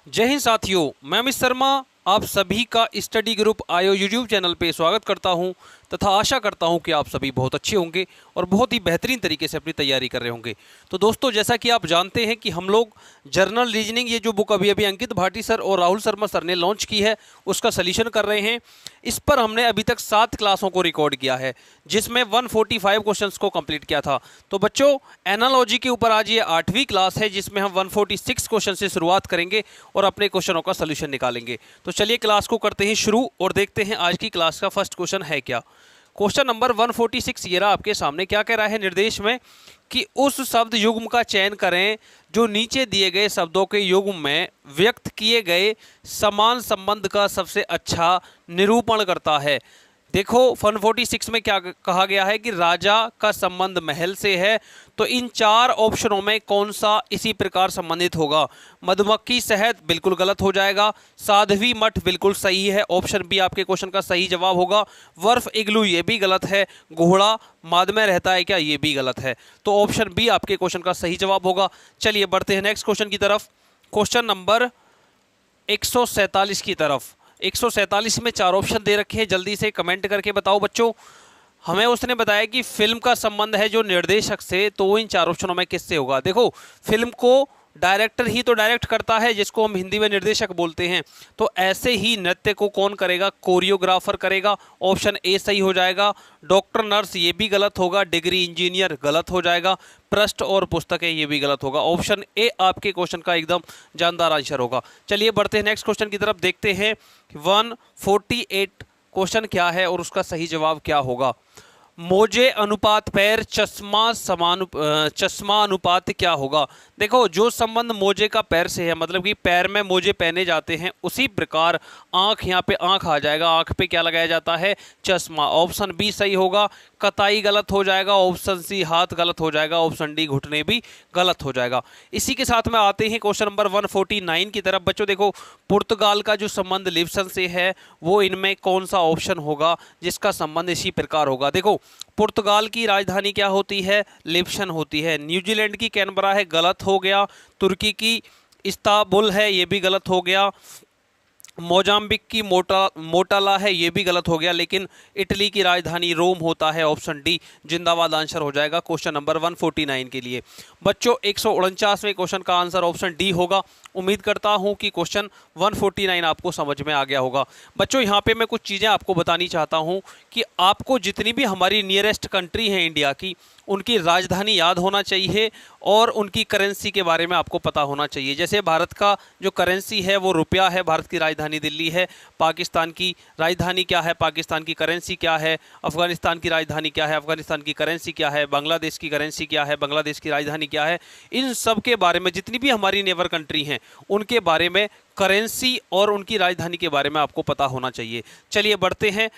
जय हिंद साथियों, मैं अमित शर्मा आप सभी का स्टडी ग्रुप आयो यूट्यूब चैनल पे स्वागत करता हूं तथा आशा करता हूं कि आप सभी बहुत अच्छे होंगे और बहुत ही बेहतरीन तरीके से अपनी तैयारी कर रहे होंगे। तो दोस्तों, जैसा कि आप जानते हैं कि हम लोग जर्नल रीजनिंग, ये जो बुक अभी अभी अंकित भाटी सर और राहुल शर्मा सर ने लॉन्च की है, उसका सॉल्यूशन कर रहे हैं। इस पर हमने अभी तक 7 क्लासों को रिकॉर्ड किया है, जिसमें 145 क्वेश्चंस को कंप्लीट किया था। तो बच्चों, एनालॉजी के ऊपर आज ये 8वीं क्लास है, जिसमें हम 146 क्वेश्चन से शुरुआत करेंगे और अपने क्वेश्चनों का सॉल्यूशन निकालेंगे। तो चलिए क्लास को करते हैं शुरू और देखते हैं आज की क्लास का फर्स्ट क्वेश्चन है क्या। क्वेश्चन नंबर 146 ये रहा आपके सामने। क्या कह रहा है निर्देश में कि उस शब्द युग्म का चयन करें जो नीचे दिए गए शब्दों के युग्म में व्यक्त किए गए समान संबंध का सबसे अच्छा निरूपण करता है। देखो 146 में क्या कहा गया है कि राजा का संबंध महल से है, तो इन 4 ऑप्शनों में कौन सा इसी प्रकार संबंधित होगा। मधुमक्खी शहद बिल्कुल गलत हो जाएगा, साध्वी मठ बिल्कुल सही है, ऑप्शन बी आपके क्वेश्चन का सही जवाब होगा। वर्फ इग्लू ये भी गलत है, घोड़ा माद में रहता है क्या, ये भी गलत है। तो ऑप्शन बी आपके क्वेश्चन का सही जवाब होगा। चलिए बढ़ते हैं नेक्स्ट क्वेश्चन की तरफ। क्वेश्चन नंबर 147 की तरफ। 147 में 4 ऑप्शन दे रखे हैं, जल्दी से कमेंट करके बताओ बच्चों। हमें उसने बताया कि फिल्म का संबंध है जो निर्देशक से, तो वो इन 4 ऑप्शनों में किससे होगा। देखो, फिल्म को डायरेक्टर ही तो डायरेक्ट करता है, जिसको हम हिंदी में निर्देशक बोलते हैं। तो ऐसे ही नृत्य को कौन करेगा, कोरियोग्राफर करेगा। ऑप्शन ए सही हो जाएगा। डॉक्टर नर्स ये भी गलत होगा, डिग्री इंजीनियर गलत हो जाएगा, पृष्ठ और पुस्तकें ये भी गलत होगा। ऑप्शन ए आपके क्वेश्चन का एकदम जानदार आंसर होगा। चलिए बढ़ते हैं नेक्स्ट क्वेश्चन की तरफ, देखते हैं 148 क्वेश्चन क्या है और उसका सही जवाब क्या होगा। मोजे अनुपात पैर, चश्मा अनुपात क्या होगा। देखो, जो संबंध मोजे का पैर से है, मतलब कि पैर में मोजे पहने जाते हैं, उसी प्रकार आंख, यहाँ पे आंख आ जाएगा, आंख पे क्या लगाया जाता है, चश्मा। ऑप्शन बी सही होगा। कताई गलत हो जाएगा, ऑप्शन सी हाथ गलत हो जाएगा, ऑप्शन डी घुटने भी गलत हो जाएगा। इसी के साथ में आते हैं क्वेश्चन नंबर 149 की तरफ। बच्चों देखो, पुर्तगाल का जो संबंध लिप्सन से है, वो इनमें कौन सा ऑप्शन होगा जिसका संबंध इसी प्रकार होगा। देखो, पुर्तगाल की राजधानी क्या होती है, लिप्सन होती है। न्यूजीलैंड की कैनबरा है, गलत हो गया। तुर्की की इस्तांबुल है, ये भी गलत हो गया। मोजाम्बिक की मोटाला है, ये भी गलत हो गया। लेकिन इटली की राजधानी रोम होता है, ऑप्शन डी जिंदाबाद आंसर हो जाएगा क्वेश्चन नंबर 149 के लिए। बच्चों 149वें क्वेश्चन का आंसर ऑप्शन डी होगा। उम्मीद करता हूं कि क्वेश्चन 149 आपको समझ में आ गया होगा। बच्चों यहाँ पे मैं कुछ चीज़ें आपको बतानी चाहता हूँ कि आपको जितनी भी हमारी नियरेस्ट कंट्री है इंडिया की, उनकी राजधानी याद होना चाहिए और उनकी करेंसी के बारे में आपको पता होना चाहिए। जैसे भारत का जो करेंसी है वो रुपया है, भारत की राजधानी दिल्ली है। पाकिस्तान की राजधानी क्या है, पाकिस्तान की करेंसी क्या है। अफगानिस्तान की राजधानी क्या है, अफगानिस्तान की करेंसी क्या है। बांग्लादेश की करेंसी क्या है, बांग्लादेश की राजधानी क्या है। इन सब के बारे में, जितनी भी हमारी नेबर कंट्री हैं, उनके बारे में, करेंसी और उनकी राजधानी के बारे में आपको पता होना चाहिए। चलिए बढ़ते हैं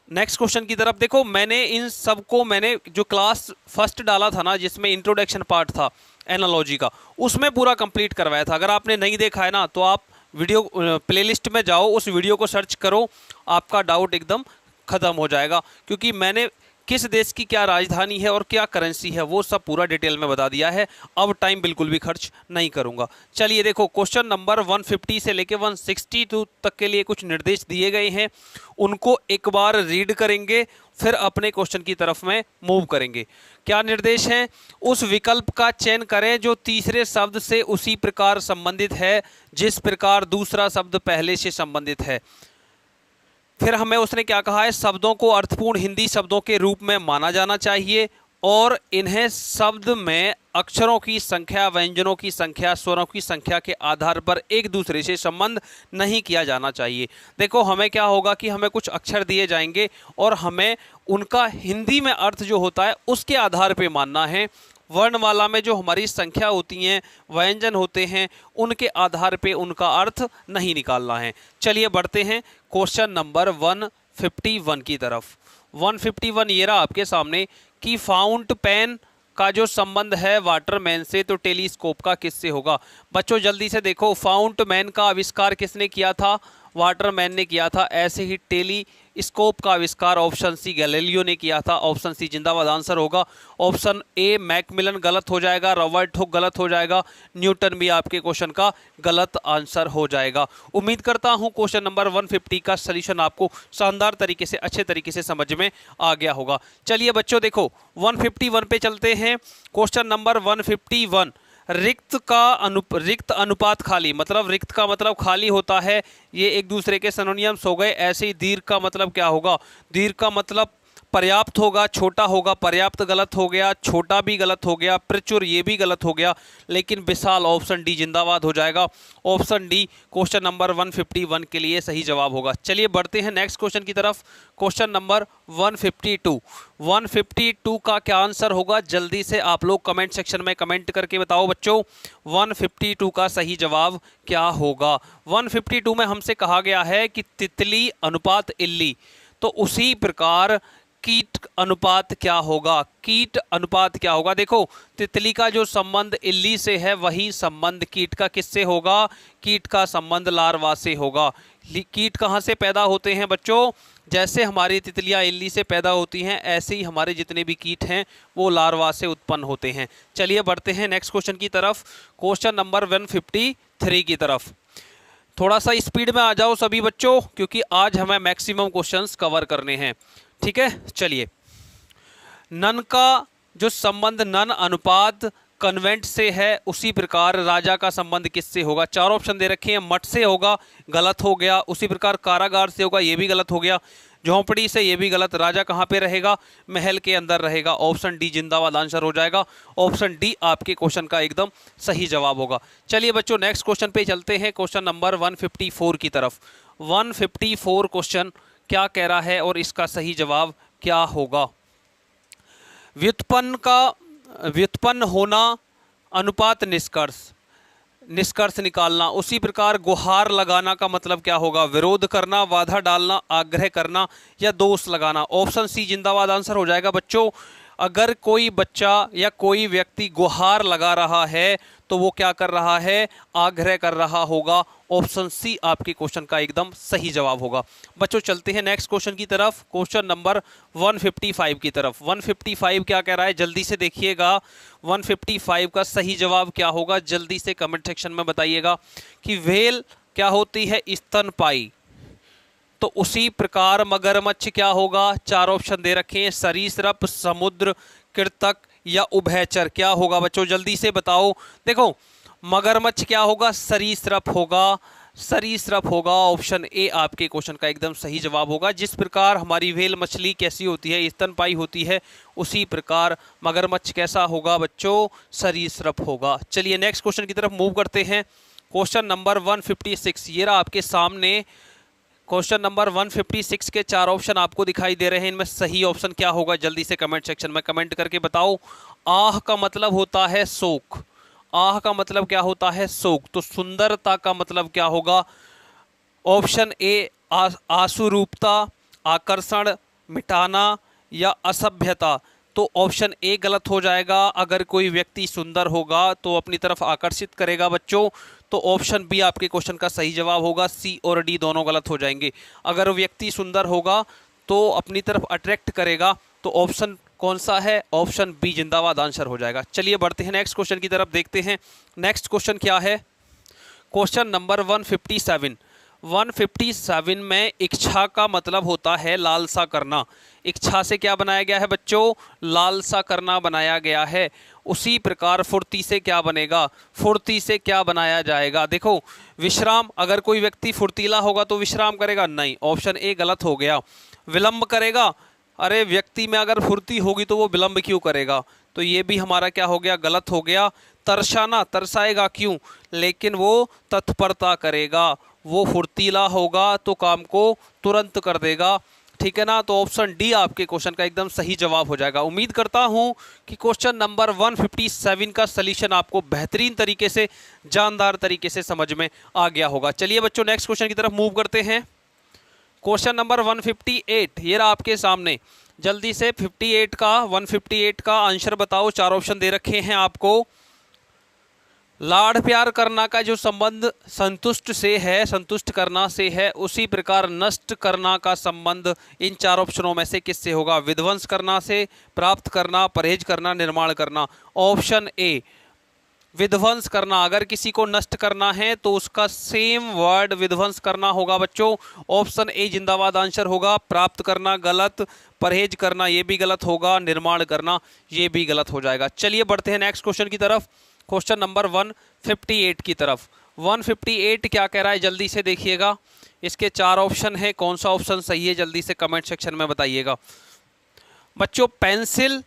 नेक्स्ट क्वेश्चन की तरफ। देखो, मैंने इन सब को, मैंने जो क्लास फर्स्ट डाला था ना, जिसमें इंट्रोडक्शन पार्ट था एनालॉजी का, उसमें पूरा कंप्लीट करवाया था। अगर आपने नहीं देखा है ना, तो आप वीडियो प्लेलिस्ट में जाओ, उस वीडियो को सर्च करो, आपका डाउट एकदम ख़त्म हो जाएगा। क्योंकि मैंने किस देश की क्या राजधानी है और क्या करेंसी है, वो सब पूरा डिटेल में बता दिया है। अब टाइम बिल्कुल भी खर्च नहीं करूंगा। चलिए देखो, क्वेश्चन नंबर 150 से लेके 162 तक के लिए कुछ निर्देश दिए गए हैं, उनको एक बार रीड करेंगे, फिर अपने क्वेश्चन की तरफ में मूव करेंगे। क्या निर्देश हैं, उस विकल्प का चयन करें जो तीसरे शब्द से उसी प्रकार संबंधित है जिस प्रकार दूसरा शब्द पहले से संबंधित है। फिर हमें उसने क्या कहा है, शब्दों को अर्थपूर्ण हिंदी शब्दों के रूप में माना जाना चाहिए और इन्हें शब्द में अक्षरों की संख्या, व्यंजनों की संख्या, स्वरों की संख्या के आधार पर एक दूसरे से संबंध नहीं किया जाना चाहिए। देखो, हमें क्या होगा कि हमें कुछ अक्षर दिए जाएंगे और हमें उनका हिंदी में अर्थ जो होता है उसके आधार पर मानना है। वर्णमाला में जो हमारी संख्या होती हैं, व्यंजन होते हैं, उनके आधार पे उनका अर्थ नहीं निकालना है। चलिए बढ़ते हैं क्वेश्चन नंबर 151 की तरफ। 151 ये रहा आपके सामने कि फाउंट पेन का जो संबंध है वाटरमैन से, तो टेलीस्कोप का किससे होगा। बच्चों जल्दी से देखो, फाउंट मैन का आविष्कार किसने किया था, वाटरमैन ने किया था। ऐसे ही टेलीस्कोप का आविष्कार ऑप्शन सी गैलीलियो ने किया था। ऑप्शन सी जिंदाबाद आंसर होगा। ऑप्शन ए मैकमिलन गलत हो जाएगा, रॉबर्ट हुक गलत हो जाएगा, न्यूटन भी आपके क्वेश्चन का गलत आंसर हो जाएगा। उम्मीद करता हूं क्वेश्चन नंबर 150 का सलूशन आपको शानदार तरीके से, अच्छे तरीके से समझ में आ गया होगा। चलिए बच्चों देखो 151 पे चलते हैं। क्वेश्चन नंबर 151, रिक्त अनुपात खाली, मतलब रिक्त का मतलब खाली होता है, ये एक दूसरे के सिनोनिम्स हो गए। ऐसे ही दीर्घ का मतलब क्या होगा, दीर्घ का मतलब पर्याप्त होगा, छोटा होगा, पर्याप्त गलत हो गया, छोटा भी गलत हो गया, प्रचुर ये भी गलत हो गया, लेकिन विशाल ऑप्शन डी जिंदाबाद हो जाएगा। ऑप्शन डी क्वेश्चन नंबर 151 के लिए सही जवाब होगा। चलिए बढ़ते हैं नेक्स्ट क्वेश्चन की तरफ। क्वेश्चन नंबर 152 का क्या आंसर होगा, जल्दी से आप लोग कमेंट सेक्शन में कमेंट करके बताओ बच्चों, 152 का सही जवाब क्या होगा। 152 में हमसे कहा गया है कि तितली अनुपात इल्ली, तो उसी प्रकार कीट अनुपात क्या होगा, कीट अनुपात क्या होगा। देखो तितली का जो संबंध इल्ली से है वही संबंध कीट का किससे होगा, कीट का संबंध लार्वा से होगा। कीट कहाँ से पैदा होते हैं बच्चों, जैसे हमारी तितलियां इल्ली से पैदा होती हैं, ऐसे ही हमारे जितने भी कीट हैं वो लार्वा से उत्पन्न होते हैं। चलिए बढ़ते हैं नेक्स्ट क्वेश्चन की तरफ, क्वेश्चन नंबर 153 की तरफ। थोड़ा सा स्पीड में आ जाओ सभी बच्चों, क्योंकि आज हमें मैक्सिमम क्वेश्चंस कवर करने हैं, ठीक है। चलिए, नन का जो संबंध नन अनुपात कन्वेंट से है, उसी प्रकार राजा का संबंध किससे होगा। चार ऑप्शन दे रखे हैं, मठ से होगा, गलत हो गया। उसी प्रकार कारागार से होगा, ये भी गलत हो गया। झोंपड़ी से, ये भी गलत। राजा कहाँ पे रहेगा, महल के अंदर रहेगा। ऑप्शन डी जिंदाबाद आंसर हो जाएगा। ऑप्शन डी आपके क्वेश्चन का एकदम सही जवाब होगा। चलिए बच्चों नेक्स्ट क्वेश्चन पे चलते हैं, क्वेश्चन नंबर 154 की तरफ। 154 क्वेश्चन क्या कह रहा है और इसका सही जवाब क्या होगा। व्युत्पन्न होना अनुपात निष्कर्ष निकालना। उसी प्रकार गुहार लगाना का मतलब क्या होगा, विरोध करना, बाधा डालना, आग्रह करना या दोष लगाना। ऑप्शन सी जिंदाबाद आंसर हो जाएगा बच्चों। अगर कोई बच्चा या कोई व्यक्ति गुहार लगा रहा है तो वो क्या कर रहा है, आग्रह कर रहा होगा। ऑप्शन सी आपके क्वेश्चन का एकदम सही जवाब होगा। बच्चों चलते हैं नेक्स्ट क्वेश्चन की तरफ, क्वेश्चन नंबर 155 की तरफ। 155 क्या कह रहा है, जल्दी से देखिएगा 155 का सही जवाब क्या होगा, जल्दी से कमेंट सेक्शन में बताइएगा। कि व्हेल क्या होती है, स्तनपायी, तो उसी प्रकार मगरमच्छ क्या होगा। चार ऑप्शन दे रखे हैं, सरीसृप, समुद्र कृतक या उभयचर। क्या होगा बच्चों, जल्दी से बताओ। देखो मगरमच्छ क्या होगा, सरीसृप होगा, सरीसृप होगा। ऑप्शन ए आपके क्वेश्चन का एकदम सही जवाब होगा। जिस प्रकार हमारी व्हेल मछली कैसी होती है, स्तनपायी होती है, उसी प्रकार मगरमच्छ कैसा होगा बच्चों, सरीसृप होगा। चलिए नेक्स्ट क्वेश्चन की तरफ मूव करते हैं। क्वेश्चन नंबर 156 ये रहा आपके सामने। क्वेश्चन नंबर 156 के चार ऑप्शन आपको दिखाई दे रहे हैं, इनमें सही ऑप्शन क्या होगा, जल्दी से कमेंट सेक्शन में कमेंट करके बताओ। आह का मतलब होता है शोक, आह का मतलब क्या होता है, शोक। तो सुंदरता का मतलब क्या होगा, ऑप्शन ए आशुरूपता, आकर्षण, मिटाना या असभ्यता। तो ऑप्शन ए गलत हो जाएगा। अगर कोई व्यक्ति सुंदर होगा तो अपनी तरफ आकर्षित करेगा बच्चों, तो ऑप्शन बी आपके क्वेश्चन का सही जवाब होगा। सी और डी दोनों गलत हो जाएंगे। अगर व्यक्ति सुंदर होगा तो अपनी तरफ अट्रैक्ट करेगा, तो ऑप्शन कौन सा है, ऑप्शन बी जिंदाबाद आंसर हो जाएगा। चलिए बढ़ते हैं नेक्स्ट क्वेश्चन की तरफ, देखते हैं नेक्स्ट क्वेश्चन क्या है। क्वेश्चन नंबर 157 में इच्छा का मतलब होता है लालसा करना। इच्छा से क्या बनाया गया है बच्चों, लालसा करना बनाया गया है। उसी प्रकार फुर्ती से क्या बनेगा, फुर्ती से क्या बनाया जाएगा। देखो विश्राम, अगर कोई व्यक्ति फुर्तीला होगा तो विश्राम करेगा, नहीं, ऑप्शन ए गलत हो गया। विलंब करेगा, अरे व्यक्ति में अगर फुर्ती होगी तो वो विलंब क्यों करेगा, तो ये भी हमारा क्या हो गया, गलत हो गया। तरसाना, तरसाएगा क्यों, लेकिन वो तत्परता करेगा, वो फुर्तीला होगा तो काम को तुरंत कर देगा, ठीक है ना। तो ऑप्शन डी आपके क्वेश्चन का एकदम सही जवाब हो जाएगा। उम्मीद करता हूं कि क्वेश्चन नंबर 157 का सलूशन आपको बेहतरीन तरीके से, जानदार तरीके से समझ में आ गया होगा। चलिए बच्चों नेक्स्ट क्वेश्चन की तरफ मूव करते हैं। क्वेश्चन नंबर 158 ये रहा आपके सामने। जल्दी से 158 का आंसर बताओ। चार ऑप्शन दे रखे हैं आपको। लाड़ प्यार करना का जो संबंध संतुष्ट से है, संतुष्ट करना से है, उसी प्रकार नष्ट करना का संबंध इन चार ऑप्शनों में से किससे होगा? विध्वंस करना से, प्राप्त करना, परहेज करना, निर्माण करना। ऑप्शन ए विध्वंस करना। अगर किसी को नष्ट करना है तो उसका सेम वर्ड विध्वंस करना होगा बच्चों। ऑप्शन ए जिंदाबाद आंसर होगा। प्राप्त करना गलत, परहेज करना ये भी गलत होगा, निर्माण करना ये भी गलत हो जाएगा। चलिए बढ़ते हैं नेक्स्ट क्वेश्चन की तरफ, क्वेश्चन नंबर 158 की तरफ। 158 क्या कह रहा है जल्दी से देखिएगा। इसके चार ऑप्शन है, कौन सा ऑप्शन सही है जल्दी से कमेंट सेक्शन में बताइएगा बच्चों। पेंसिल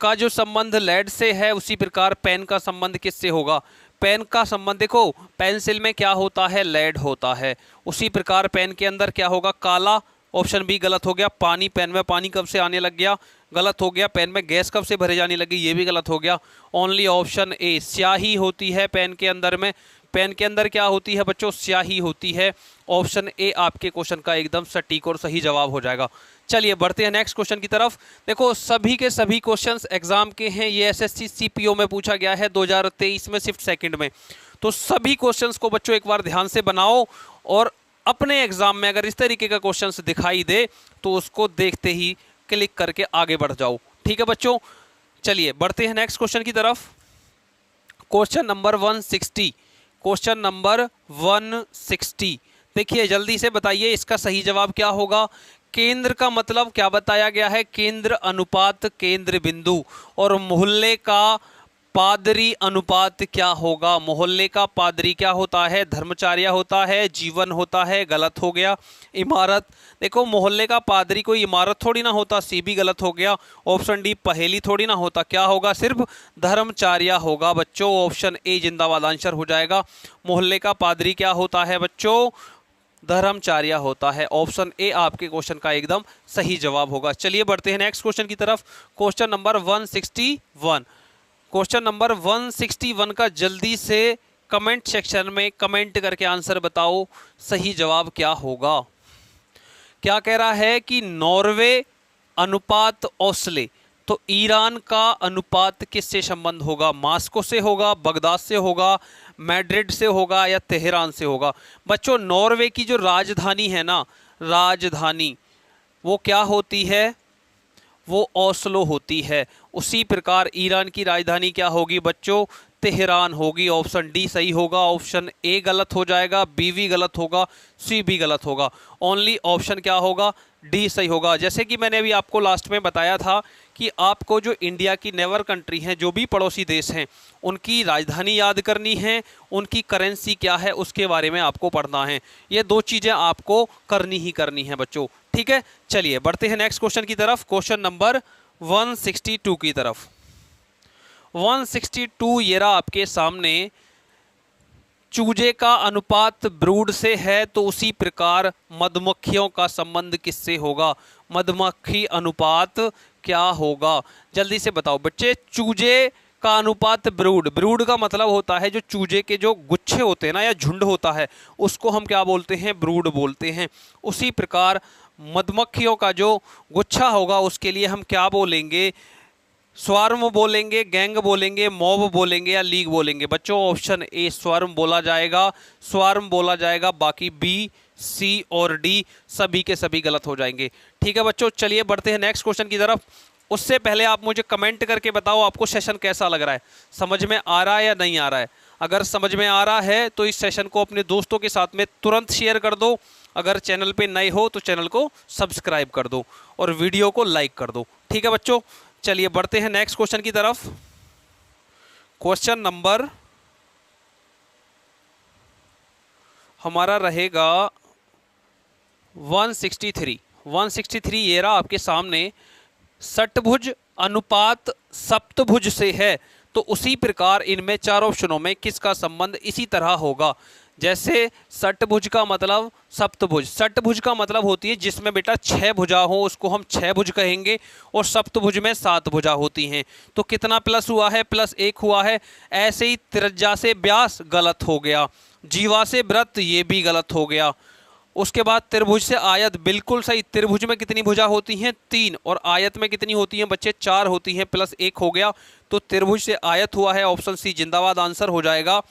का जो संबंध लेड से है उसी प्रकार पेन का संबंध किससे होगा? पेन का संबंध देखो, पेंसिल में क्या होता है? लेड होता है। उसी प्रकार पेन के अंदर क्या होगा? काला। ऑप्शन बी गलत हो गया। पानी, पेन में पानी कब से आने लग गया? गलत हो गया। पेन में गैस कब से भरे जाने लगी? ये भी गलत हो गया। ओनली ऑप्शन ए स्याही होती है पेन के अंदर में। पेन के अंदर क्या होती है बच्चों? स्याही होती है। ऑप्शन ए आपके क्वेश्चन का एकदम सटीक और सही जवाब हो जाएगा। चलिए बढ़ते हैं नेक्स्ट क्वेश्चन की तरफ। देखो सभी के सभी क्वेश्चंस एग्जाम के हैं, ये एसएससी सीपीओ में पूछा गया है 2023 में शिफ्ट सेकंड में। तो सभी क्वेश्चंस को बच्चों एक बार ध्यान से बनाओ और अपने एग्जाम में अगर इस तरीके का क्वेश्चंस दिखाई दे तो उसको देखते ही क्लिक करके आगे बढ़ जाओ। ठीक है बच्चों, चलिए बढ़ते हैं नेक्स्ट क्वेश्चन की तरफ। क्वेश्चन नंबर 160, क्वेश्चन नंबर 160 देखिए जल्दी से बताइए इसका सही जवाब क्या होगा। केंद्र का मतलब क्या बताया गया है? केंद्र अनुपात केंद्र बिंदु। और मोहल्ले का पादरी अनुपात क्या होगा? मोहल्ले का पादरी क्या होता है? धर्मचार्य होता है, जीवन होता है, गलत हो गया। इमारत, देखो मोहल्ले का पादरी कोई इमारत थोड़ी ना होता, सी भी गलत हो गया। ऑप्शन डी पहेली थोड़ी ना होता, क्या होगा? सिर्फ धर्मचार्य होगा बच्चों। ऑप्शन ए जिंदाबाद आंसर हो जाएगा। मोहल्ले का पादरी क्या होता है बच्चों? धर्मचार्य होता है। ऑप्शन ए आपके क्वेश्चन का एकदम सही जवाब होगा। चलिए बढ़ते हैं नेक्स्ट क्वेश्चन की तरफ। क्वेश्चन नंबर 161, क्वेश्चन नंबर 161 का जल्दी से कमेंट सेक्शन में कमेंट करके आंसर बताओ सही जवाब क्या होगा। क्या कह रहा है कि नॉर्वे अनुपात ओस्ले, तो ईरान का अनुपात किससे संबंध होगा? मास्को से होगा, बगदाद से होगा, मैड्रिड से होगा या तेहरान से होगा? बच्चों नॉर्वे की जो राजधानी है ना, राजधानी वो क्या होती है? वो ओस्लो होती है। उसी प्रकार ईरान की राजधानी क्या होगी बच्चों? तेहरान होगी। ऑप्शन डी सही होगा। ऑप्शन ए गलत हो जाएगा, बी भी गलत होगा, सी भी गलत होगा। ओनली ऑप्शन क्या होगा? डी सही होगा। जैसे कि मैंने अभी आपको लास्ट में बताया था कि आपको जो इंडिया की नेबर कंट्री हैं, जो भी पड़ोसी देश हैं, उनकी राजधानी याद करनी है, उनकी करेंसी क्या है उसके बारे में आपको पढ़ना है। ये दो चीज़ें आपको करनी ही करनी है बच्चों। ठीक है, चलिए बढ़ते हैं नेक्स्ट क्वेश्चन की तरफ, क्वेश्चन नंबर 162 की तरफ। 162 ये रहा आपके सामने। चूजे का अनुपात ब्रूड से है तो उसी प्रकार मधुमक्खियों का संबंध किससे होगा? मधुमक्खी अनुपात क्या होगा? जल्दी से बताओ बच्चे। चूजे का अनुपात ब्रूड, ब्रूड का मतलब होता है जो चूजे के जो गुच्छे होते हैं ना या झुंड होता है उसको हम क्या बोलते हैं? ब्रूड बोलते हैं। उसी प्रकार मधुमक्खियों का जो गुच्छा होगा उसके लिए हम क्या बोलेंगे? स्वार्म बोलेंगे, गैंग बोलेंगे, मॉब बोलेंगे या लीग बोलेंगे? बच्चों ऑप्शन ए स्वार्म बोला जाएगा, स्वार्म बोला जाएगा। बाकी बी, सी और डी सभी के सभी गलत हो जाएंगे। ठीक है बच्चों, चलिए बढ़ते हैं नेक्स्ट क्वेश्चन की तरफ। उससे पहले आप मुझे कमेंट करके बताओ आपको सेशन कैसा लग रहा है, समझ में आ रहा है या नहीं आ रहा है। अगर समझ में आ रहा है तो इस सेशन को अपने दोस्तों के साथ में तुरंत शेयर कर दो। अगर चैनल पे नए हो तो चैनल को सब्सक्राइब कर दो और वीडियो को लाइक कर दो। ठीक है बच्चों, चलिए बढ़ते हैं नेक्स्ट क्वेश्चन की तरफ। क्वेश्चन नंबर हमारा रहेगा 163। 163 ये रहा आपके सामने। षटभुज अनुपात सप्तभुज से है तो उसी प्रकार इनमें चार ऑप्शनों में किसका संबंध इसी तरह होगा? जैसे षटभुज का मतलब सप्तभुज, षटभुज का मतलब होती है जिसमें बेटा 6 भुजा हो उसको हम 6 भुज कहेंगे, और सप्तभुज में 7 भुजा होती हैं। तो कितना प्लस हुआ है? +1 हुआ है। ऐसे ही त्रिज्या से व्यास गलत हो गया, जीवा से व्रत ये भी गलत हो गया। उसके बाद त्रिभुज से आयत बिल्कुल सही। त्रिभुज में कितनी भुजा होती हैं? 3, और आयत में कितनी होती हैं बच्चे? 4 होती हैं, +1 हो गया। तो त्रिभुज से आयत हुआ है, ऑप्शन सी जिंदाबाद आंसर हो जाएगा।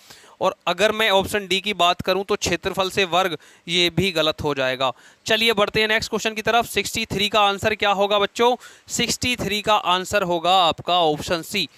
और अगर मैं ऑप्शन डी की बात करूं तो क्षेत्रफल से वर्ग, ये भी गलत हो जाएगा। चलिए बढ़ते हैं नेक्स्ट क्वेश्चन की तरफ। 63 का आंसर क्या होगा बच्चों? 63 का आंसर होगा आपका ऑप्शन सी।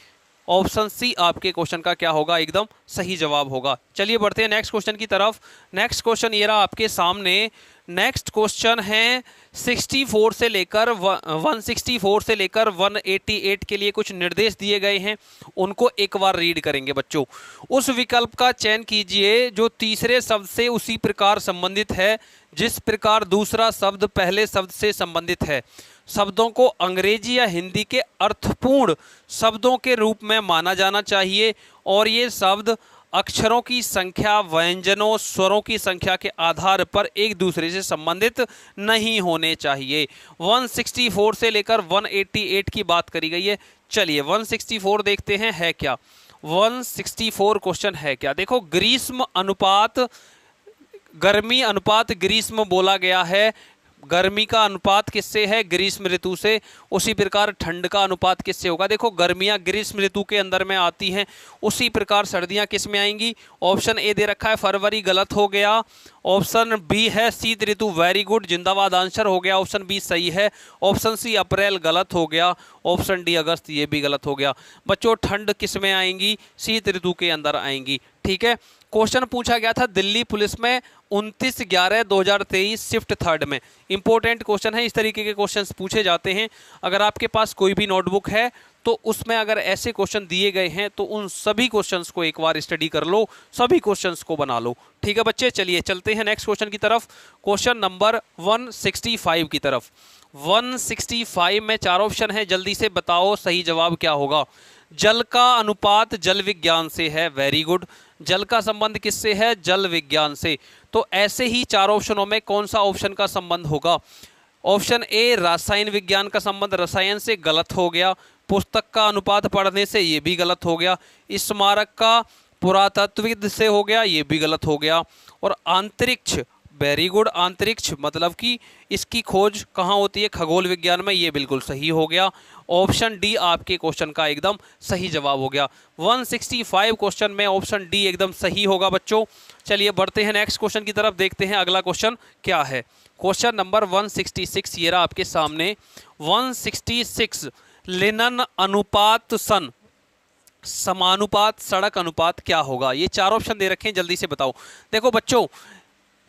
ऑप्शन सी आपके क्वेश्चन का क्या होगा? एकदम सही जवाब होगा। चलिए बढ़ते हैं नेक्स्ट क्वेश्चन की तरफ। नेक्स्ट क्वेश्चन ये रहा आपके सामने। नेक्स्ट क्वेश्चन है 64 से लेकर 164 से लेकर 188 के लिए कुछ निर्देश दिए गए हैं, उनको एक बार रीड करेंगे बच्चों। उस विकल्प का चयन कीजिए जो तीसरे शब्द से उसी प्रकार संबंधित है जिस प्रकार दूसरा शब्द पहले शब्द से संबंधित है। शब्दों को अंग्रेजी या हिंदी के अर्थपूर्ण शब्दों के रूप में माना जाना चाहिए और ये शब्द अक्षरों की संख्या, व्यंजनों, स्वरों की संख्या के आधार पर एक दूसरे से संबंधित नहीं होने चाहिए। 164 से लेकर 188 की बात करी गई है। चलिए 164 देखते हैं है क्या। 164 क्वेश्चन है क्या? देखो, ग्रीष्म अनुपात, गर्मी अनुपात ग्रीष्म बोला गया है। गर्मी का अनुपात किससे है? ग्रीष्म ऋतु से। उसी प्रकार ठंड का अनुपात किससे होगा? देखो, गर्मियां ग्रीष्म ऋतु के अंदर में आती हैं, उसी प्रकार सर्दियां किस में आएंगी? ऑप्शन ए दे रखा है फरवरी, गलत हो गया। ऑप्शन बी है शीत ऋतु, वेरी गुड, जिंदाबाद आंसर हो गया। ऑप्शन बी सही है। ऑप्शन सी अप्रैल, गलत हो गया। ऑप्शन डी अगस्त, ये भी गलत हो गया। बच्चों, ठंड किस में आएंगी? शीत ऋतु के अंदर आएंगी। ठीक है। क्वेश्चन पूछा गया था दिल्ली पुलिस में 29/11/2023 शिफ्ट 3 में। इंपॉर्टेंट क्वेश्चन है, इस तरीके के क्वेश्चंस पूछे जाते हैं। अगर आपके पास कोई भी नोटबुक है तो उसमें अगर ऐसे क्वेश्चन दिए गए हैं तो उन सभी क्वेश्चंस को एक बार स्टडी कर लो, सभी क्वेश्चंस को बना लो। ठीक है बच्चे, चलिए चलते हैं नेक्स्ट क्वेश्चन की तरफ। क्वेश्चन नंबर 165 की तरफ। 165 में 4 ऑप्शन है, जल्दी से बताओ सही जवाब क्या होगा। जल का अनुपात जल विज्ञान से है, वेरी गुड। जल का संबंध किससे है? जल विज्ञान से। तो ऐसे ही 4 ऑप्शनों में कौन सा ऑप्शन का संबंध होगा? ऑप्शन ए रसायन विज्ञान का संबंध रसायन से, गलत हो गया। पुस्तक का अनुपात पढ़ने से, ये भी गलत हो गया। स्मारक का पुरातत्वविद से हो गया, ये भी गलत हो गया। और अंतरिक्ष, वेरी गुड, अंतरिक्ष मतलब कि इसकी खोज कहाँ होती है? खगोल विज्ञान में, ये बिल्कुल सही हो गया। ऑप्शन डी आपके क्वेश्चन का एकदम सही जवाब हो गया। 165 क्वेश्चन में ऑप्शन डी एकदम सही होगा बच्चों। चलिए बढ़ते हैं नेक्स्ट क्वेश्चन की तरफ, देखते हैं अगला क्वेश्चन क्या है। क्वेश्चन नंबर 166 ये रहा आपके सामने। 166 लिनन अनुपात सन, समानुपात सड़क अनुपात क्या होगा? ये 4 ऑप्शन दे रखे हैं, जल्दी से बताओ। देखो बच्चों,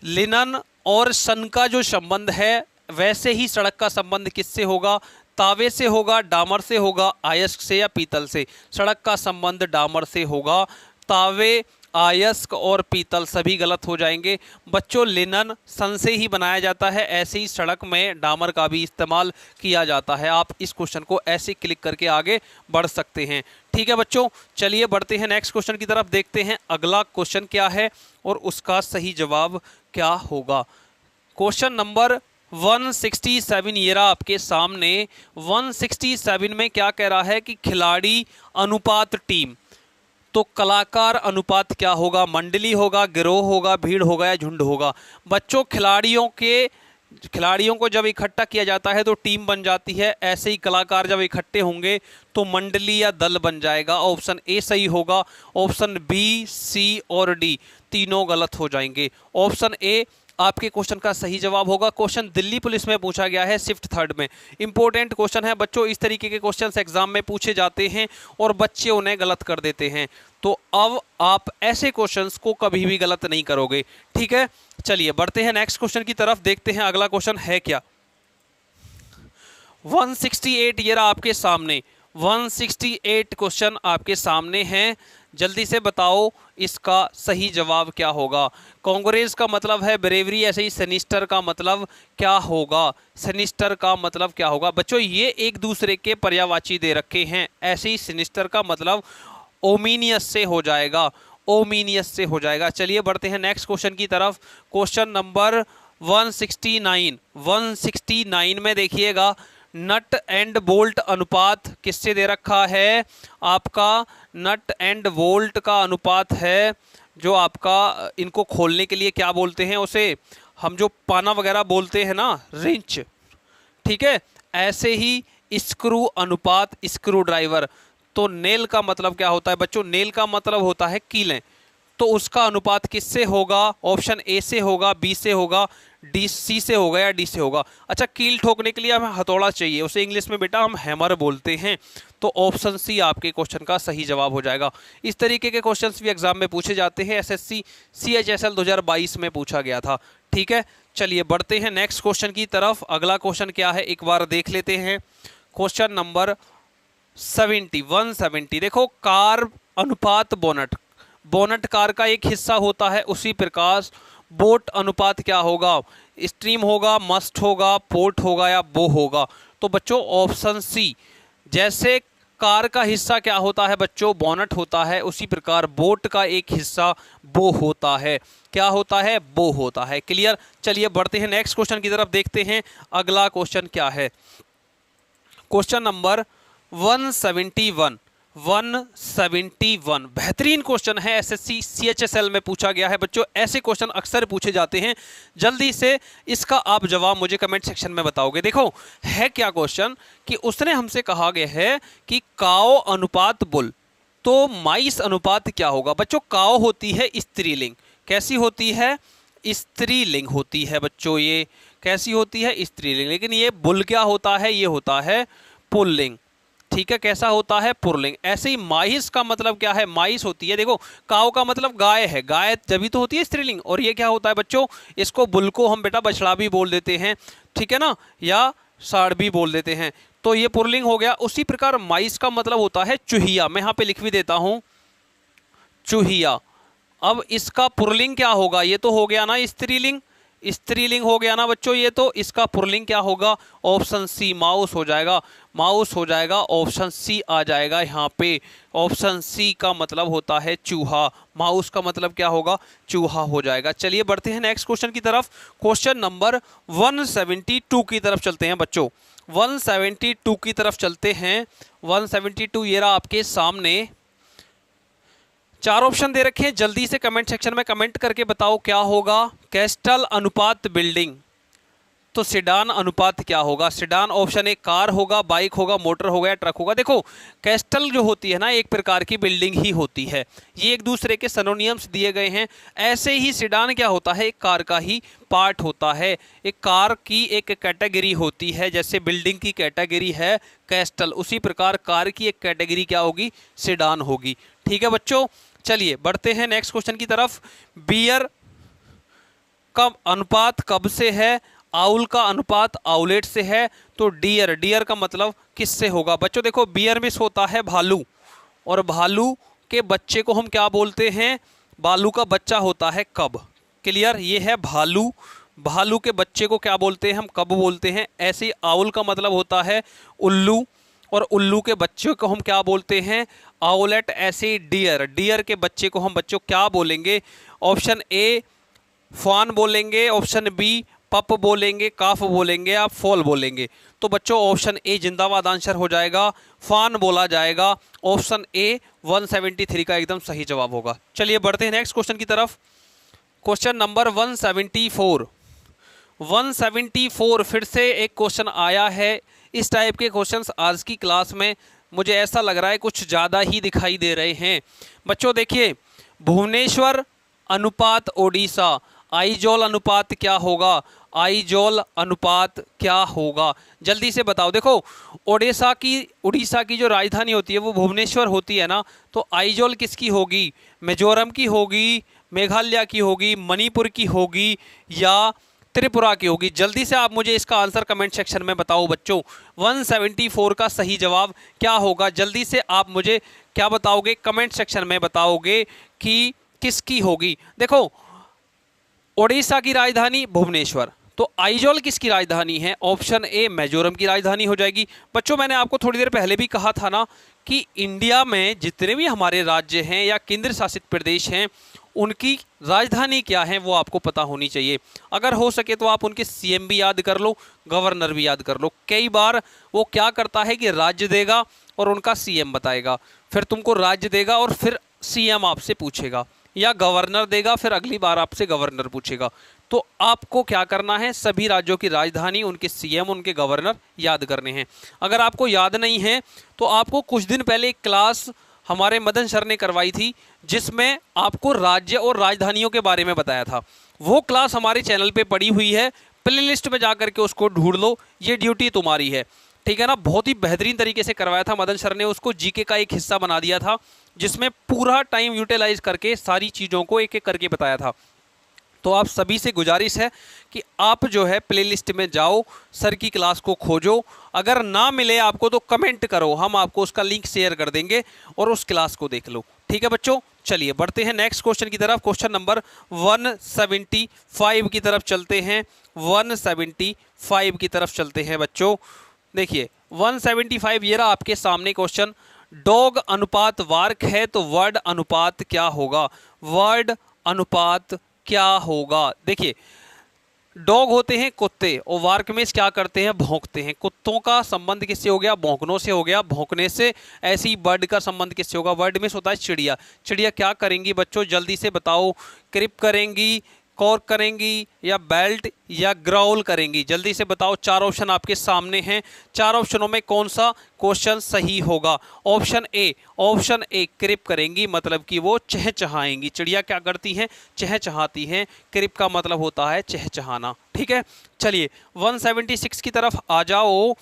लिनन और सन का जो संबंध है वैसे ही सड़क का संबंध किससे होगा? तावे से होगा, डामर से होगा, अयस्क से या पीतल से? सड़क का संबंध डामर से होगा। तावे, अयस्क और पीतल सभी गलत हो जाएंगे। बच्चों, लिनन सन से ही बनाया जाता है, ऐसे ही सड़क में डामर का भी इस्तेमाल किया जाता है। आप इस क्वेश्चन को ऐसे क्लिक करके आगे बढ़ सकते हैं। ठीक है बच्चों, चलिए बढ़ते हैं नेक्स्ट क्वेश्चन की तरफ, देखते हैं अगला क्वेश्चन क्या है और उसका सही जवाब क्या होगा। क्वेश्चन नंबर 167 ये रहा आपके सामने। 167 में क्या कह रहा है कि खिलाड़ी अनुपात टीम, तो कलाकार अनुपात क्या होगा? मंडली होगा, गिरोह होगा, भीड़ होगा या झुंड होगा? बच्चों, खिलाड़ियों को जब इकट्ठा किया जाता है तो टीम बन जाती है, ऐसे ही कलाकार जब इकट्ठे होंगे तो मंडली या दल बन जाएगा। ऑप्शन ए सही होगा। ऑप्शन बी, सी और डी तीनों गलत हो जाएंगे। ऑप्शन ए आपके क्वेश्चन का सही जवाब होगा। क्वेश्चन दिल्ली पुलिस में पूछा गया है शिफ्ट 3 में। इंपॉर्टेंट क्वेश्चन है बच्चों, इस तरीके के क्वेश्चंस एग्जाम में पूछे जाते हैं और बच्चे उन्हें गलत कर देते हैं। तो अब आप ऐसे क्वेश्चंस को कभी भी गलत नहीं करोगे। ठीक है, चलिए बढ़ते हैं नेक्स्ट क्वेश्चन की तरफ, देखते हैं अगला क्वेश्चन है क्या। 168 ये रहा आपके सामने। 168 क्वेश्चन आपके सामने हैं, जल्दी से बताओ इसका सही जवाब क्या होगा। कांग्रेस का मतलब है ब्रेवरी, ऐसे ही सेनिस्टर का मतलब क्या होगा? सेनिस्टर का मतलब क्या होगा? बच्चों, ये एक दूसरे के पर्यायवाची दे रखे हैं, ऐसे ही सेनिस्टर का मतलब ओमिनियस से हो जाएगा, ओमिनियस से हो जाएगा। चलिए बढ़ते हैं नेक्स्ट क्वेश्चन की तरफ। क्वेश्चन नंबर 169 में देखिएगा, नट एंड बोल्ट अनुपात किससे दे रखा है? आपका नट एंड बोल्ट का अनुपात है जो आपका, इनको खोलने के लिए क्या बोलते हैं उसे? हम जो पाना वगैरह बोलते हैं ना, रिंच। ठीक है, ऐसे ही स्क्रू अनुपात स्क्रू ड्राइवर। तो नेल का मतलब क्या होता है बच्चों, नेल का मतलब होता है कीलें, तो उसका अनुपात किससे होगा, ऑप्शन ए से होगा, बी से होगा, डी सी से होगा या डी से होगा। अच्छा, कील ठोकने के लिए हमें हथौड़ा चाहिए, उसे इंग्लिश में बेटा हम हैमर बोलते हैं, तो ऑप्शन सी आपके क्वेश्चन का सही जवाब हो जाएगा। इस तरीके के क्वेश्चंस भी एग्जाम में पूछे जाते हैं, एसएससी CHSL 2022 में पूछा गया था। ठीक है, चलिए बढ़ते हैं नेक्स्ट क्वेश्चन की तरफ। अगला क्वेश्चन क्या है एक बार देख लेते हैं। Question number 170। देखो, कार अनुपात बोनट, बोनट कार का एक हिस्सा होता है, उसी प्रकार बोट अनुपात क्या होगा, स्ट्रीम होगा, मस्ट होगा, पोर्ट होगा या बो होगा। तो बच्चों ऑप्शन सी, जैसे कार का हिस्सा क्या होता है बच्चों, बोनट होता है, उसी प्रकार बोट का एक हिस्सा बो होता है। क्या होता है, बो होता है। क्लियर। चलिए बढ़ते हैं नेक्स्ट क्वेश्चन की तरफ, देखते हैं अगला क्वेश्चन क्या है। Question number 171। बेहतरीन क्वेश्चन है, एसएससी CHSL में पूछा गया है बच्चों। ऐसे क्वेश्चन अक्सर पूछे जाते हैं, जल्दी से इसका आप जवाब मुझे कमेंट सेक्शन में बताओगे। देखो है क्या क्वेश्चन कि उसने हमसे कहा गया है कि काओ अनुपात बुल, तो माइस अनुपात क्या होगा बच्चों। काओ होती है स्त्रीलिंग, कैसी होती है, स्त्रीलिंग होती है बच्चों, ये कैसी होती है, स्त्रीलिंग। लेकिन ये बुल क्या होता है, ये होता है पुल्लिंग। ठीक है, कैसा होता है, पुल्लिंग। ऐसे ही माइस का मतलब क्या है, माइस होती है, देखो काऊ का मतलब गाय है, गाय जब तो होती है स्त्रीलिंग, और ये क्या होता है बच्चों, इसको बुल को हम बेटा बछड़ा भी बोल देते हैं, ठीक है ना, या साड़ भी बोल देते हैं, तो ये पुल्लिंग हो गया। उसी प्रकार माइस का मतलब होता है चूहिया, मैं यहाँ पे लिख भी देता हूँ चूहिया। अब इसका पुल्लिंग क्या होगा, ये तो हो गया ना स्त्रीलिंग, स्त्रीलिंग हो गया ना बच्चों ये, तो इसका पुल्लिंग क्या होगा, ऑप्शन सी माउस हो जाएगा, माउस हो जाएगा, ऑप्शन सी आ जाएगा यहाँ पे। ऑप्शन सी का मतलब होता है चूहा, माउस का मतलब क्या होगा, चूहा हो जाएगा। चलिए बढ़ते हैं नेक्स्ट क्वेश्चन की तरफ। क्वेश्चन नंबर 172 की तरफ चलते हैं बच्चों, 172 की तरफ चलते हैं। 172 ये रहा आपके सामने, 4 ऑप्शन दे रखे हैं, जल्दी से कमेंट सेक्शन में कमेंट करके बताओ क्या होगा। कैस्टल अनुपात बिल्डिंग, तो सिडान अनुपात क्या होगा। सिडान ऑप्शन ए कार होगा, बाइक होगा, मोटर होगा या ट्रक होगा। देखो कैस्टल जो होती है ना, एक प्रकार की बिल्डिंग ही होती है, ये एक दूसरे के सिनोनिम्स दिए गए हैं। ऐसे ही सिडान क्या होता है, एक कार का ही पार्ट होता है, एक कार की एक कैटेगरी होती है, जैसे बिल्डिंग की कैटेगरी है कैस्टल, उसी प्रकार कार की एक कैटेगरी क्या होगी, सिडान होगी। ठीक है बच्चों, चलिए बढ़ते हैं नेक्स्ट क्वेश्चन की तरफ। बियर का अनुपात कब से है, आउल का अनुपात आउलेट से है, तो डियर, डियर का मतलब किससे होगा बच्चों। देखो बियर मिस होता है भालू, और भालू के बच्चे को हम क्या बोलते हैं, भालू का बच्चा होता है कब। क्लियर, ये है भालू, भालू के बच्चे को क्या बोलते हैं हम, कब बोलते हैं। ऐसे ही आउल का मतलब होता है उल्लू, और उल्लू के बच्चे को हम क्या बोलते हैं, आउलेट। ऐसे ही डियर, डियर के बच्चे को हम बच्चों क्या बोलेंगे, ऑप्शन ए फान बोलेंगे, ऑप्शन बी पप बोलेंगे, काफ बोलेंगे, आप फॉल बोलेंगे। तो बच्चों ऑप्शन ए जिंदाबाद आंसर हो जाएगा, फान बोला जाएगा। ऑप्शन ए 173 का एकदम सही जवाब होगा। चलिए बढ़ते हैं नेक्स्ट क्वेश्चन की तरफ। Question number 174। 174 फिर से एक क्वेश्चन आया है। इस टाइप के क्वेश्चंस आज की क्लास में मुझे ऐसा लग रहा है कुछ ज़्यादा ही दिखाई दे रहे हैं बच्चों। देखिए भुवनेश्वर अनुपात ओडिशा, आइजोल अनुपात क्या होगा, आइजोल अनुपात क्या होगा, जल्दी से बताओ। देखो उड़ीसा की जो राजधानी होती है वो भुवनेश्वर होती है ना, तो आइजोल किसकी होगी, मिजोरम की होगी, मेघालय की होगी, मणिपुर की होगी या त्रिपुरा की होगी। जल्दी से आप मुझे इसका आंसर कमेंट सेक्शन में बताओ बच्चों। 174 का सही जवाब क्या होगा, जल्दी से आप मुझे क्या बताओगे, कमेंट सेक्शन में बताओगे कि किसकी होगी। देखो ओडिशा की राजधानी भुवनेश्वर, तो आइजोल किसकी राजधानी है, ऑप्शन ए मिजोरम की राजधानी हो जाएगी। बच्चों मैंने आपको थोड़ी देर पहले भी कहा था ना कि इंडिया में जितने भी हमारे राज्य हैं या केंद्र शासित प्रदेश हैं उनकी राजधानी क्या है वो आपको पता होनी चाहिए। अगर हो सके तो आप उनके सीएम भी याद कर लो, गवर्नर भी याद कर लो। कई बार वो क्या करता है कि राज्य देगा और उनका सीएम बताएगा, फिर तुमको राज्य देगा और फिर सीएम आपसे पूछेगा, या गवर्नर देगा, फिर अगली बार आपसे गवर्नर पूछेगा। तो आपको क्या करना है, सभी राज्यों की राजधानी, उनके सीएम, उनके गवर्नर याद करने हैं। अगर आपको याद नहीं है तो आपको कुछ दिन पहले एक क्लास हमारे मदन सर ने करवाई थी जिसमें आपको राज्य और राजधानियों के बारे में बताया था। वो क्लास हमारे चैनल पे पड़ी हुई है, प्लेलिस्ट में जा करके उसको ढूंढ लो, ये ड्यूटी तुम्हारी है, ठीक है ना। बहुत ही बेहतरीन तरीके से करवाया था मदन सर ने, उसको जीके का एक हिस्सा बना दिया था जिसमें पूरा टाइम यूटिलाइज करके सारी चीज़ों को एक एक करके बताया था। तो आप सभी से गुजारिश है कि आप जो है प्लेलिस्ट में जाओ, सर की क्लास को खोजो, अगर ना मिले आपको तो कमेंट करो, हम आपको उसका लिंक शेयर कर देंगे और उस क्लास को देख लो, ठीक है बच्चों। चलिए बढ़ते हैं नेक्स्ट क्वेश्चन की तरफ। क्वेश्चन नंबर 175 की तरफ चलते हैं, 175 की तरफ चलते हैं बच्चों। देखिए 175 ये रहा आपके सामने क्वेश्चन। डॉग अनुपात वार्क है तो वर्ड अनुपात क्या होगा, वर्ड अनुपात क्या होगा। देखिए डॉग होते हैं कुत्ते और वार्क में क्या करते हैं, भौंकते हैं। कुत्तों का संबंध किससे हो गया, भौंकनों से हो गया, भौंकने से। ऐसी बर्ड का संबंध किससे होगा, वर्ड में होता है चिड़िया। चिड़िया क्या करेंगी बच्चों, जल्दी से बताओ, क्रिप करेंगी, कॉर्क करेंगी, या बेल्ट, या ग्राउल करेंगी, जल्दी से बताओ। चार ऑप्शन आपके सामने हैं, चार ऑप्शनों में कौन सा क्वेश्चन सही होगा। ऑप्शन ए क्रिप करेंगी, मतलब कि वो चहचहाएंगी। चिड़िया क्या करती हैं, चहचहाती हैं। क्रिप का मतलब होता है चहचहाना, ठीक है। चलिए 176 की तरफ आ जाओ।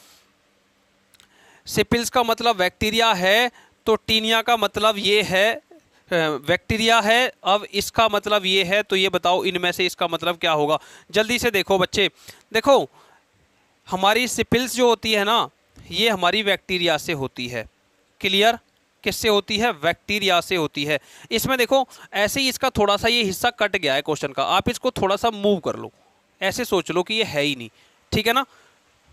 सिपिल्स का मतलब बैक्टीरिया है, तो टीनिया का मतलब ये है बैक्टीरिया है। अब इसका मतलब ये है, तो ये बताओ इनमें से इसका मतलब क्या होगा। जल्दी से देखो बच्चे, देखो हमारी सिपिल्स जो होती है ना, ये हमारी बैक्टीरिया से होती है। क्लियर, किससे होती है, बैक्टीरिया से होती है। इसमें देखो ऐसे ही इसका थोड़ा सा ये हिस्सा कट गया है क्वेश्चन का, आप इसको थोड़ा सा मूव कर लो, ऐसे सोच लो कि ये है ही नहीं, ठीक है ना,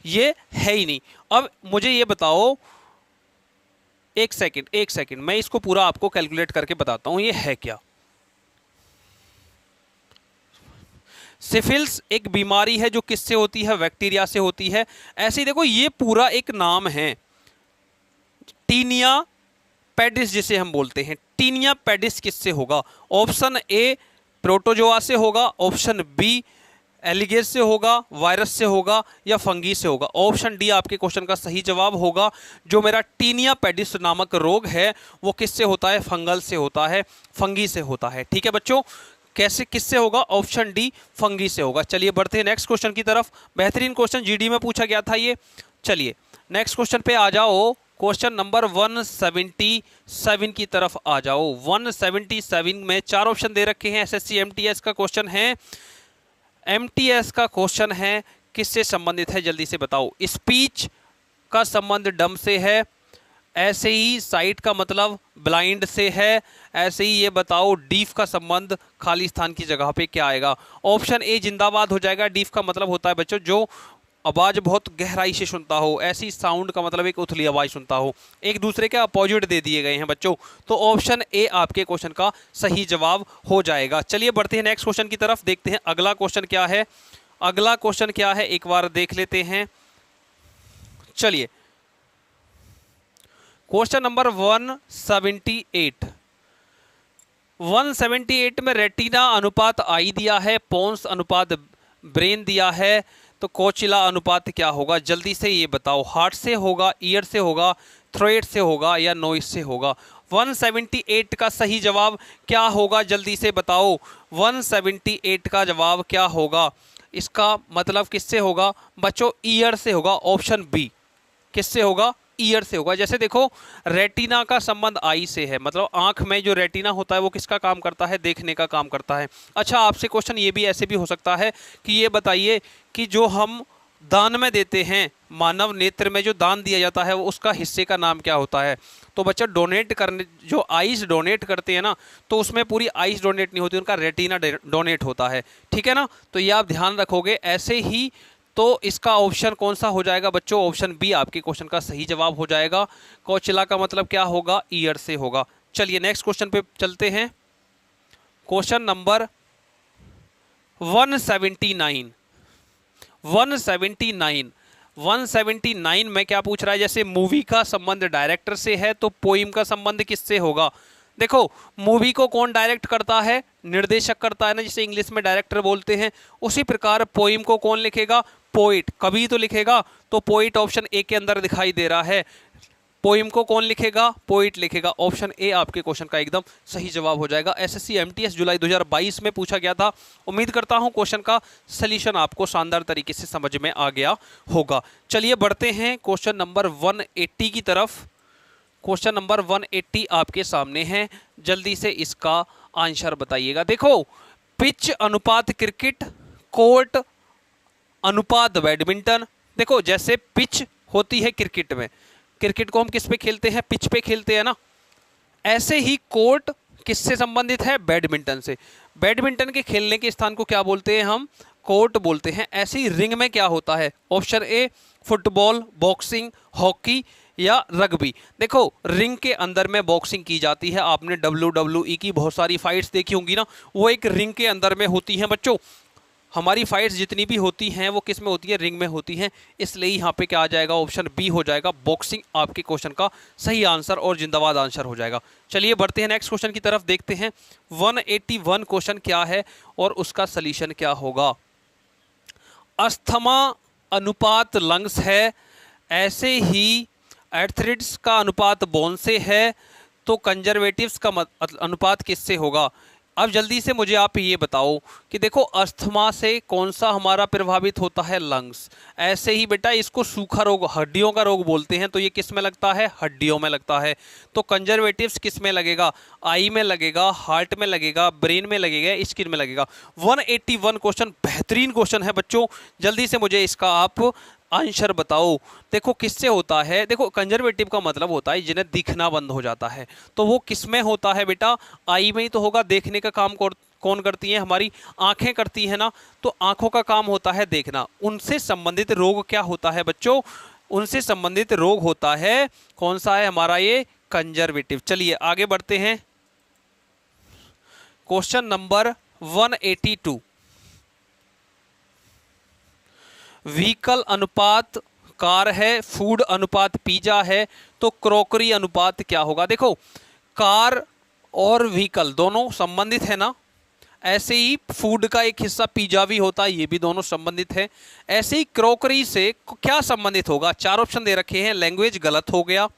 ये है ही नहीं। अब मुझे ये बताओ, एक सेकंड मैं इसको पूरा आपको कैलकुलेट करके बताता हूं ये है क्या। सिफिल्स एक बीमारी है जो किससे होती है, बैक्टीरिया से होती है। ऐसे ही देखो ये पूरा एक नाम है, टीनिया पेडिस जिसे हम बोलते हैं। टीनिया पेडिस किससे होगा, ऑप्शन ए प्रोटोजोआ से होगा, ऑप्शन बी एलिगेज से होगा, वायरस से होगा, या फंगी से होगा। ऑप्शन डी आपके क्वेश्चन का सही जवाब होगा। जो मेरा टीनिया पेडिस नामक रोग है वो किससे होता है, फंगल से होता है, फंगी से होता है, ठीक है बच्चों। कैसे, किससे होगा, ऑप्शन डी फंगी से होगा। चलिए बढ़ते हैं नेक्स्ट क्वेश्चन की तरफ। बेहतरीन क्वेश्चन जीडी में पूछा गया था ये। चलिए नेक्स्ट क्वेश्चन पे आ जाओ। क्वेश्चन नंबर 177 की तरफ आ जाओ। 177 में चार ऑप्शन दे रखे हैं, एसएससी एमटीएस का क्वेश्चन है। एमटीएस का क्वेश्चन है, किससे संबंधित है, जल्दी से बताओ। स्पीच का संबंध डम से है, ऐसे ही साइट का मतलब ब्लाइंड से है, ऐसे ही ये बताओ डीफ का संबंध खाली स्थान की जगह पे क्या आएगा। ऑप्शन ए जिंदाबाद हो जाएगा। डीफ का मतलब होता है बच्चों जो आवाज़ बहुत गहराई से सुनता हो, ऐसी साउंड का मतलब एक उथली आवाज़ सुनता हो। एक दूसरे के अपोजिट दे दिए गए हैं बच्चों, तो ऑप्शन ए आपके क्वेश्चन का सही जवाब हो जाएगा। चलिए बढ़ते हैं नेक्स्ट क्वेश्चन की तरफ, देखते हैं अगला क्वेश्चन क्या है। अगला क्वेश्चन क्या है एक बार देख लेते हैं। चलिए क्वेश्चन नंबर 178 में रेटिना अनुपात आई दिया है, पोन्स अनुपात ब्रेन दिया है, तो कोचिला अनुपात क्या होगा, जल्दी से ये बताओ। हार्ट से होगा, ईयर से होगा, थ्रोट से होगा, या नोइज से होगा। 178 का सही जवाब क्या होगा, जल्दी से बताओ। 178 का जवाब क्या होगा, इसका मतलब किससे होगा बच्चों, ईयर से होगा। ऑप्शन बी किससे होगा, ईयर से होगा। जैसे देखो रेटिना का संबंध आई से है, मतलब आंख में जो रेटिना होता है वो किसका काम करता है, देखने का काम करता है। अच्छा आपसे क्वेश्चन ये भी ऐसे भी हो सकता है कि ये बताइए कि जो हम दान में देते हैं, मानव नेत्र में जो दान दिया जाता है वो उसका हिस्से का नाम क्या होता है। तो बच्चा डोनेट करने, जो आइस डोनेट करते हैं ना, तो उसमें पूरी आइस डोनेट नहीं होती, उनका रेटिना डोनेट होता है, ठीक है ना। तो ये आप ध्यान रखोगे। ऐसे ही तो इसका ऑप्शन कौन सा हो जाएगा बच्चों, ऑप्शन बी आपके क्वेश्चन का सही जवाब हो जाएगा। कोचिला का मतलब क्या होगा, ईयर से होगा। चलिए नेक्स्ट क्वेश्चन पे चलते हैं। क्वेश्चन नंबर 179 में क्या पूछ रहा है, जैसे मूवी का संबंध डायरेक्टर से है तो पोइम का संबंध किससे होगा, देखो मूवी को कौन डायरेक्ट करता है, निर्देशक करता है ना, जिसे इंग्लिश में डायरेक्टर बोलते हैं। उसी प्रकार पोइम को कौन लिखेगा, पोइट, कवि तो लिखेगा। तो पोइट ऑप्शन ए के अंदर दिखाई दे रहा है। पोइम को कौन लिखेगा, पोइट लिखेगा। ऑप्शन ए आपके क्वेश्चन का एकदम सही जवाब हो जाएगा। एसएससी एमटीएस जुलाई 2022 में पूछा गया था। उम्मीद करता हूं क्वेश्चन का सॉल्यूशन आपको शानदार तरीके से समझ में आ गया होगा। चलिए बढ़ते हैं क्वेश्चन नंबर 180 की तरफ। क्वेश्चन नंबर 180 आपके सामने है, जल्दी से इसका आंसर बताइएगा। देखो, पिच अनुपात क्रिकेट, कोर्ट अनुपात बैडमिंटन। देखो जैसे पिच होती है क्रिकेट में, क्रिकेट को हम किस पे खेलते हैं, पिच पे खेलते हैं ना। ऐसे ही कोर्ट किससे संबंधित है, बैडमिंटन से। बैडमिंटन के खेलने के स्थान को क्या बोलते हैं हम, कोर्ट बोलते हैं। ऐसे ही रिंग में क्या होता है, option A football, boxing, hockey या रग्बी। देखो रिंग के अंदर में बॉक्सिंग की जाती है। आपने WWE की बहुत सारी फाइट्स देखी होंगी ना, वो एक रिंग के अंदर में होती हैं बच्चों। हमारी फाइट्स जितनी भी होती हैं वो किस में होती है, रिंग में होती हैं। इसलिए यहाँ पे क्या आ जाएगा, ऑप्शन बी हो जाएगा, बॉक्सिंग आपके क्वेश्चन का सही आंसर और जिंदाबाद आंसर हो जाएगा। चलिए बढ़ते हैं नेक्स्ट क्वेश्चन की तरफ, देखते हैं 181 क्वेश्चन क्या है और उसका सॉल्यूशन क्या होगा। अस्थमा अनुपात लंग्स है, ऐसे ही एर्थरिट्स का अनुपात बोन से है, तो कंजर्वेटिव्स का अनुपात किससे होगा। अब जल्दी से मुझे आप ये बताओ कि देखो अस्थमा से कौन सा हमारा प्रभावित होता है, लंग्स। ऐसे ही बेटा इसको सूखा रोग, हड्डियों का रोग बोलते हैं, तो ये किस में लगता है, हड्डियों में लगता है। तो कंजर्वेटिव्स किस में लगेगा, आई में लगेगा, हार्ट में लगेगा, ब्रेन में लगेगा, स्किन में लगेगा। 181 क्वेश्चन बेहतरीन क्वेश्चन है बच्चों, जल्दी से मुझे इसका आप आंसर बताओ। देखो किससे होता है, देखो कंजर्वेटिव का मतलब होता है जिन्हें दिखना बंद हो जाता है, तो वो किस में होता है बेटा, आई में ही तो होगा। देखने का काम कौन करती है, हमारी आंखें करती है ना, तो आंखों का काम होता है देखना। उनसे संबंधित रोग क्या होता है बच्चों, उनसे संबंधित रोग होता है कौन सा है हमारा, ये कंजर्वेटिव। चलिए आगे बढ़ते हैं, क्वेश्चन नंबर 182। व्हीकल अनुपात कार है, फूड अनुपात पिज्जा है, तो क्रॉकरी अनुपात क्या होगा। देखो कार और व्हीकल दोनों संबंधित है ना, ऐसे ही फूड का एक हिस्सा पिज्जा भी होता है, ये भी दोनों संबंधित है। ऐसे ही क्रॉकरी से क्या संबंधित होगा, चार ऑप्शन दे रखे हैं। लैंग्वेज गलत हो गया,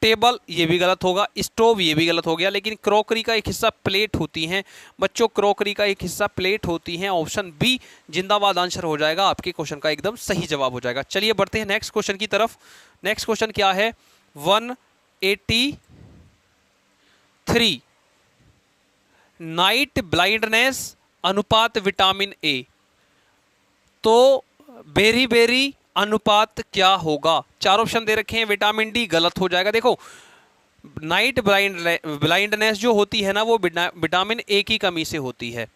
टेबल ये भी गलत होगा, स्टोव ये भी गलत हो गया, लेकिन क्रॉकरी का एक हिस्सा प्लेट होती हैं बच्चों, क्रॉकरी का एक हिस्सा प्लेट होती हैं। ऑप्शन बी जिंदाबाद आंसर हो जाएगा, आपके क्वेश्चन का एकदम सही जवाब हो जाएगा। चलिए बढ़ते हैं नेक्स्ट क्वेश्चन की तरफ। नेक्स्ट क्वेश्चन क्या है, 183, नाइट ब्लाइंडनेस अनुपात विटामिन ए, तो बेरी बेरी अनुपात क्या होगा। चार ऑप्शन दे रखे हैं, विटामिन डी गलत हो जाएगा। देखो नाइट ब्लाइंडनेस जो होती है ना, वो विटामिन ए की कमी से होती है,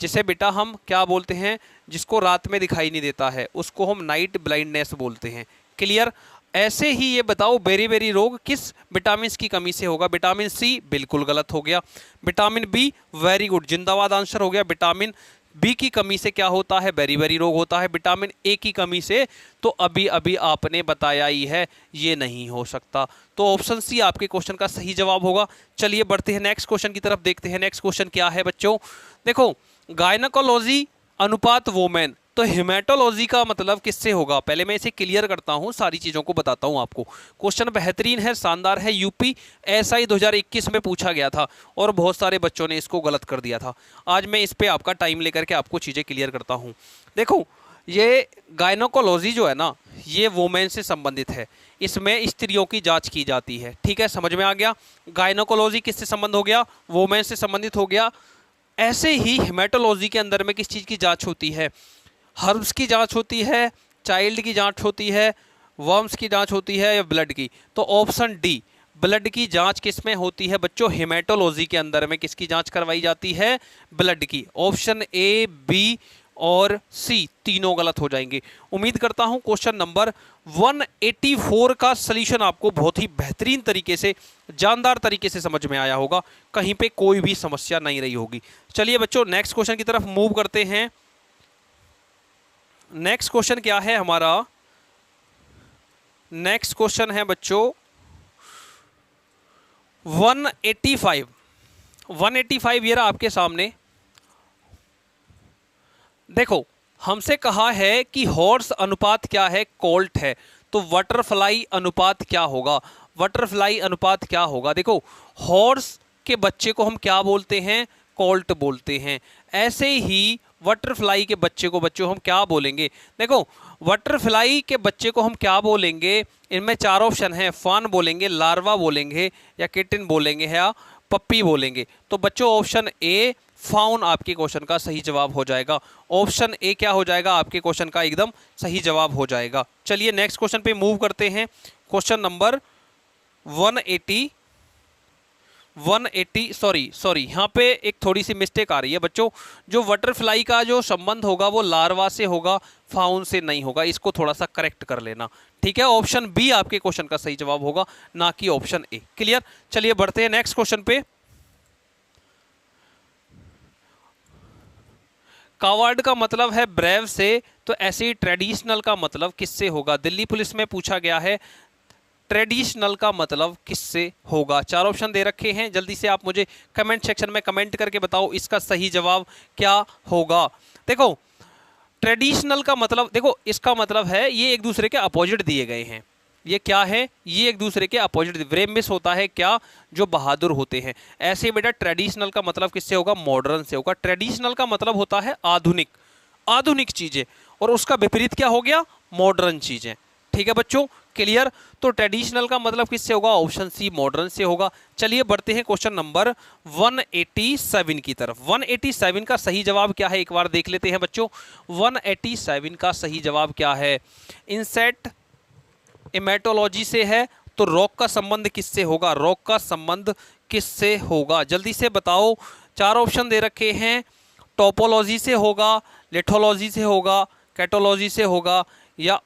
जिसे बेटा हम क्या बोलते हैं, जिसको रात में दिखाई नहीं देता है उसको हम नाइट ब्लाइंडनेस बोलते हैं। क्लियर। ऐसे ही ये बताओ बेरी बेरी रोग किस विटामिन की कमी से होगा। विटामिन सी बिल्कुल गलत हो गया, विटामिन बी वेरी गुड जिंदाबाद आंसर हो गया। विटामिन बी की कमी से क्या होता है, बेरी बेरी रोग होता है। विटामिन ए की कमी से तो अभी अभी आपने बताया ही है, ये नहीं हो सकता। तो ऑप्शन सी आपके क्वेश्चन का सही जवाब होगा। चलिए बढ़ते हैं नेक्स्ट क्वेश्चन की तरफ, देखते हैं नेक्स्ट क्वेश्चन क्या है बच्चों। देखो गायनोकोलॉजी अनुपात वोमेन, तो हेमेटोलॉजी का मतलब किससे होगा। पहले मैं इसे क्लियर करता हूं, सारी चीज़ों को बताता हूं आपको। क्वेश्चन बेहतरीन है, शानदार है, यूपी एसआई 2021 में पूछा गया था और बहुत सारे बच्चों ने इसको गलत कर दिया था। आज मैं इस पर आपका टाइम लेकर के आपको चीज़ें क्लियर करता हूँ। देखो ये गायनोकोलॉजी जो है ना, ये वोमेन से संबंधित है, इसमें स्त्रियों की जांच की जाती है। ठीक है, समझ में आ गया। गायनोकोलॉजी किससे संबंध हो गया, वोमेन से संबंधित हो गया। ऐसे ही हेमेटोलॉजी के अंदर में किस चीज़ की जांच होती है, हर्ब्स की जांच होती है, चाइल्ड की जांच होती है, वर्म्स की जांच होती है या ब्लड की। तो ऑप्शन डी ब्लड की जांच किस में होती है बच्चों, हेमेटोलॉजी के अंदर में किसकी जांच करवाई जाती है, ब्लड की। ऑप्शन ए, बी और सी तीनों गलत हो जाएंगे। उम्मीद करता हूं क्वेश्चन नंबर 184 का सलूशन आपको बहुत ही बेहतरीन तरीके से, जानदार तरीके से समझ में आया होगा, कहीं पे कोई भी समस्या नहीं रही होगी। चलिए बच्चों नेक्स्ट क्वेश्चन की तरफ मूव करते हैं। नेक्स्ट क्वेश्चन क्या है हमारा, नेक्स्ट क्वेश्चन है बच्चों 185 185 ये रहा आपके सामने। देखो हमसे कहा है कि हॉर्स अनुपात क्या है, कोल्ट है, तो बटरफ्लाई अनुपात क्या होगा, बटरफ्लाई अनुपात क्या होगा। देखो हॉर्स के बच्चे को हम क्या बोलते हैं, कोल्ट बोलते हैं। ऐसे ही बटरफ्लाई के बच्चे को हम क्या बोलेंगे। देखो बटरफ्लाई के बच्चे को हम क्या बोलेंगे, इनमें चार ऑप्शन है, फान बोलेंगे, लार्वा बोलेंगे, या किटिन बोलेंगे, या पप्पी बोलेंगे। तो बच्चों ऑप्शन ए फाउन आपके क्वेश्चन का सही जवाब हो जाएगा। ऑप्शन ए क्या हो जाएगा, आपके क्वेश्चन का एकदम सही जवाब हो जाएगा। चलिए नेक्स्ट क्वेश्चन पे मूव करते हैं। क्वेश्चन नंबर 180 सॉरी यहाँ पे एक थोड़ी सी मिस्टेक आ रही है बच्चों। जो बटरफ्लाई का जो संबंध होगा वो लार्वा से होगा, फाउन से नहीं होगा। इसको थोड़ा सा करेक्ट कर लेना, ठीक है। ऑप्शन बी आपके क्वेश्चन का सही जवाब होगा, ना कि ऑप्शन ए। क्लियर। चलिए बढ़ते हैं नेक्स्ट क्वेश्चन पे। कावर्ड का मतलब है ब्रेव से, तो ऐसे ही ट्रेडिशनल का मतलब किससे होगा। दिल्ली पुलिस में पूछा गया है, ट्रेडिशनल का मतलब किससे होगा। चार ऑप्शन दे रखे हैं, जल्दी से आप मुझे कमेंट सेक्शन में कमेंट करके बताओ इसका सही जवाब क्या होगा। देखो ट्रेडिशनल का मतलब, देखो इसका मतलब है ये एक दूसरे के अपोजिट दिए गए हैं। ये क्या है, ये एक दूसरे के अपोजिट। ब्रेव मिस होता है क्या, जो बहादुर होते हैं। ऐसे बेटा ट्रेडिशनल का मतलब किससे होगा, मॉडर्न से होगा। ट्रेडिशनल का मतलब होता है आधुनिक, आधुनिक चीजें, और उसका विपरीत क्या हो गया, मॉडर्न चीजें। ठीक है बच्चों, क्लियर। तो ट्रेडिशनल का मतलब किससे होगा, ऑप्शन सी मॉडर्न से होगा। चलिए बढ़ते हैं क्वेश्चन नंबर 187 की तरफ। 187 का सही जवाब क्या है, एक बार देख लेते हैं बच्चों। 187 का सही जवाब क्या है, इंसेक्ट इमेटोलॉजी से है, तो रॉक का संबंध किससे होगा, रॉक का संबंध किससे होगा, जल्दी से बताओ। चार ऑप्शन दे रखे हैं, टोपोलॉजी से होगा, लिथोलॉजी से होगा, कैटोलॉजी से होगा, या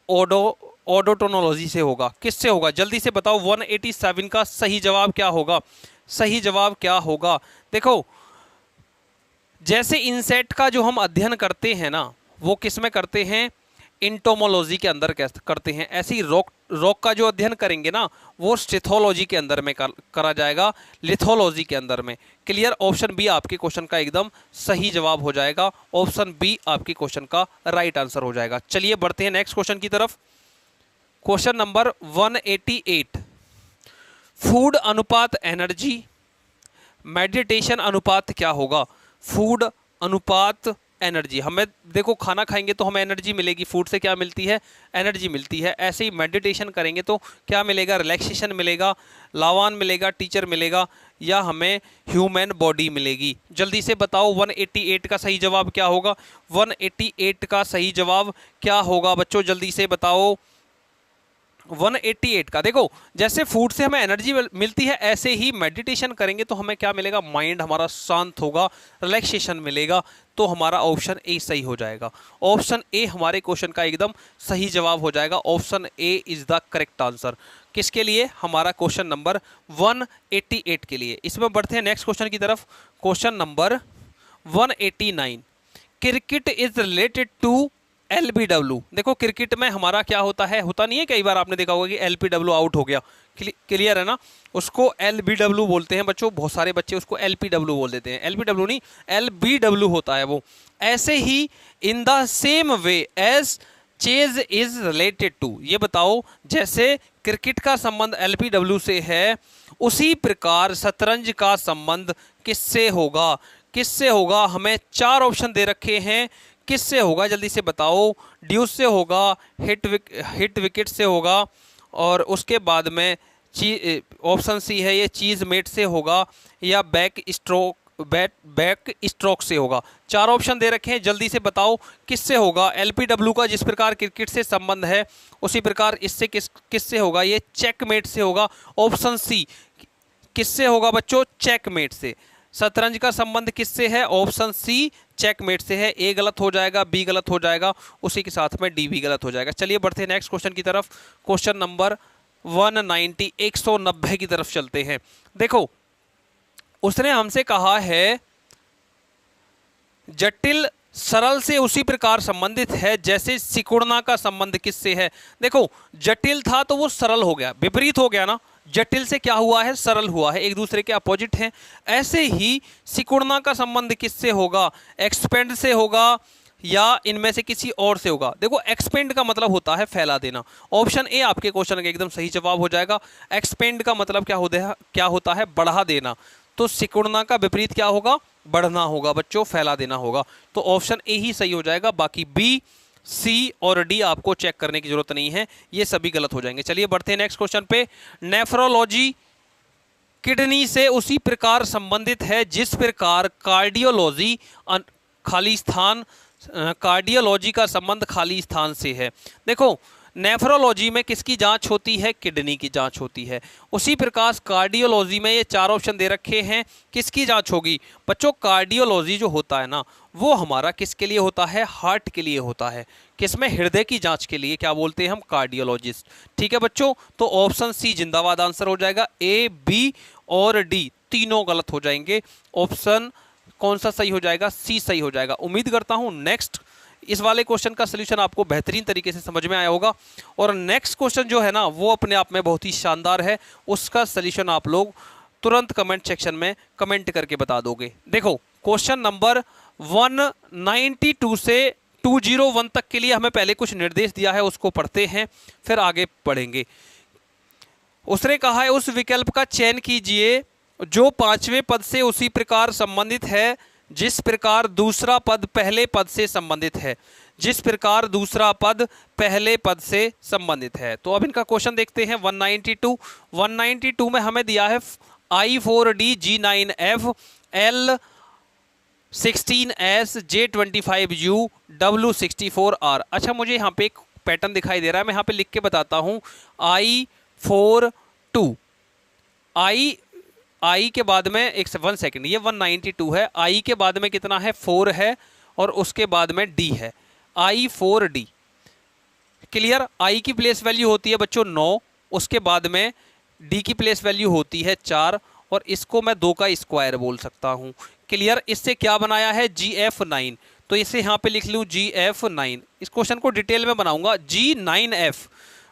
ओडोटोनोलॉजी से होगा। किससे होगा, जल्दी से बताओ। 187 का सही जवाब क्या होगा, सही जवाब क्या होगा। देखो जैसे इंसेक्ट का जो हम अध्ययन करते हैं ना, वो किस में करते हैं, इंटोमोलॉजी के अंदर करते हैं। ऐसे ही रॉक का जो अध्ययन करेंगे ना, वो स्टिथोलॉजी के अंदर में करा जाएगा, लिथोलॉजी के अंदर में। क्लियर। ऑप्शन बी आपके क्वेश्चन का एकदम सही जवाब हो जाएगा। ऑप्शन बी आपके क्वेश्चन का राइट आंसर हो जाएगा। चलिए बढ़ते हैं नेक्स्ट क्वेश्चन की तरफ। क्वेश्चन नंबर 188, फूड अनुपात एनर्जी, मेडिटेशन अनुपात क्या होगा। फूड अनुपात एनर्जी, हमें देखो खाना खाएंगे तो हमें एनर्जी मिलेगी, फूड से क्या मिलती है, एनर्जी मिलती है। ऐसे ही मेडिटेशन करेंगे तो क्या मिलेगा, रिलैक्सेशन मिलेगा, लावान मिलेगा, टीचर मिलेगा, या हमें ह्यूमन बॉडी मिलेगी। जल्दी से बताओ 188 का सही जवाब क्या होगा। 188 का सही जवाब क्या होगा बच्चों, जल्दी से बताओ। 188 का, देखो जैसे फूड से हमें एनर्जी मिलती है, ऐसे ही मेडिटेशन करेंगे तो हमें क्या मिलेगा, माइंड हमारा शांत होगा, रिलैक्सेशन मिलेगा। तो हमारा ऑप्शन ए सही हो जाएगा। ऑप्शन ए हमारे क्वेश्चन का एकदम सही जवाब हो जाएगा। Option A is the correct answer. किसके लिए, हमारा क्वेश्चन नंबर 188 के लिए। इसमें बढ़ते हैं नेक्स्ट क्वेश्चन की तरफ। Question number 189, cricket is related to LBW। देखो क्रिकेट में हमारा क्या होता है, होता नहीं है, कई बार आपने देखा होगा कि LPW आउट हो गया, क्लियर है ना, उसको LBW बोलते हैं बच्चों। बहुत सारे बच्चे उसको LPW बोल देते हैं, LPW नहीं LBW होता है वो। ऐसे ही in the same way as chase is related to, ये बताओ जैसे क्रिकेट का संबंध LPW से है, उसी प्रकार शतरंज का संबंध किससे होगा, किससे होगा। हमें चार ऑप्शन दे रखे हैं, किससे होगा जल्दी से बताओ। ड्यूस से होगा, हिट विकेट से होगा, और उसके बाद में ऑप्शन सी है ये चीज मेट से होगा, या बैक स्ट्रोक से होगा। चार ऑप्शन दे रखे हैं, जल्दी से बताओ किससे होगा। LPW का जिस प्रकार क्रिकेट से संबंध है, उसी प्रकार इससे किससे होगा, ये चेकमेट से होगा। ऑप्शन सी किससे होगा बच्चों, चेकमेट से। शतरंज का संबंध किससे है, ऑप्शन सी चेकमेट से है। ए गलत हो जाएगा, बी गलत हो जाएगा, उसी के साथ में डी भी गलत हो जाएगा। चलिए बढ़ते हैं नेक्स्ट क्वेश्चन की तरफ। क्वेश्चन नंबर 190 190 की तरफ चलते हैं। देखो उसने हमसे कहा है जटिल सरल से उसी प्रकार संबंधित है जैसे सिकुड़ना का संबंध किससे है। देखो जटिल था तो वो सरल हो गया, विपरीत हो गया ना, जटिल से क्या हुआ है, सरल हुआ है, एक दूसरे के अपोजिट हैं। ऐसे ही सिकुड़ना का संबंध किससे होगा, एक्सपेंड से होगा या इनमें से किसी और से होगा। देखो एक्सपेंड का मतलब होता है फैला देना, ऑप्शन ए आपके क्वेश्चन का एकदम सही जवाब हो जाएगा। एक्सपेंड का मतलब क्या होता है, बढ़ा देना। तो सिकुड़ना का विपरीत क्या होगा, बढ़ना होगा बच्चों, फैला देना होगा। तो ऑप्शन ए ही सही हो जाएगा, बाकी बी, सी और डी आपको चेक करने की जरूरत नहीं है, ये सभी गलत हो जाएंगे। चलिए बढ़ते हैं नेक्स्ट क्वेश्चन पे। नेफ्रोलॉजी किडनी से उसी प्रकार संबंधित है जिस प्रकार कार्डियोलॉजी खाली स्थान, कार्डियोलॉजी का संबंध खाली स्थान से है। देखो नेफ्रोलॉजी में किसकी जांच होती है, किडनी की जांच होती है। उसी प्रकार कार्डियोलॉजी में ये चार ऑप्शन दे रखे हैं, किसकी जांच होगी बच्चों, कार्डियोलॉजी जो होता है ना वो हमारा किसके लिए होता है, हार्ट के लिए होता है। किसमें, हृदय की जांच के लिए क्या बोलते हैं हम, कार्डियोलॉजिस्ट। ठीक है बच्चों, तो ऑप्शन सी जिंदाबाद आंसर हो जाएगा। ए, बी और डी तीनों गलत हो जाएंगे। ऑप्शन कौन सा सही हो जाएगा, सी सही हो जाएगा। उम्मीद करता हूं नेक्स्ट इस वाले क्वेश्चन का सलूशन आपको बेहतरीन तरीके से समझ में आया होगा। और नेक्स्ट क्वेश्चन जो है ना वो अपने आप में बहुत ही शानदार है, उसका सलूशन आप लोग तुरंत कमेंट सेक्शन में कमेंट करके बता दोगे। देखो क्वेश्चन नंबर 192 से 201 तक के लिए हमें पहले कुछ निर्देश दिया है, उसको पढ़ते हैं फिर आगे पढ़ेंगे। उसने कहा है उस विकल्प का चयन कीजिए जो पांचवें पद से उसी प्रकार संबंधित है जिस प्रकार दूसरा पद पहले पद से संबंधित है, जिस प्रकार दूसरा पद पहले पद से संबंधित है। तो अब इनका क्वेश्चन देखते हैं। 192 में हमें दिया है I4D G9F L16S J25U W64R। अच्छा मुझे यहाँ पे एक पैटर्न दिखाई दे रहा है, मैं यहाँ पे लिख के बताता हूँ। I4 आई के बाद में 1 सेकंड, ये 192 है, आई के बाद में कितना है 4 है और उसके बाद में डी है, I4D। क्लियर, आई की प्लेस वैल्यू होती है बच्चों 9, उसके बाद में डी की प्लेस वैल्यू होती है 4 और इसको मैं 2 का स्क्वायर बोल सकता हूँ। क्लियर, इससे क्या बनाया है GF9, तो इसे यहाँ पे लिख लूँ GF9। इस क्वेश्चन को डिटेल में बनाऊंगा, G9F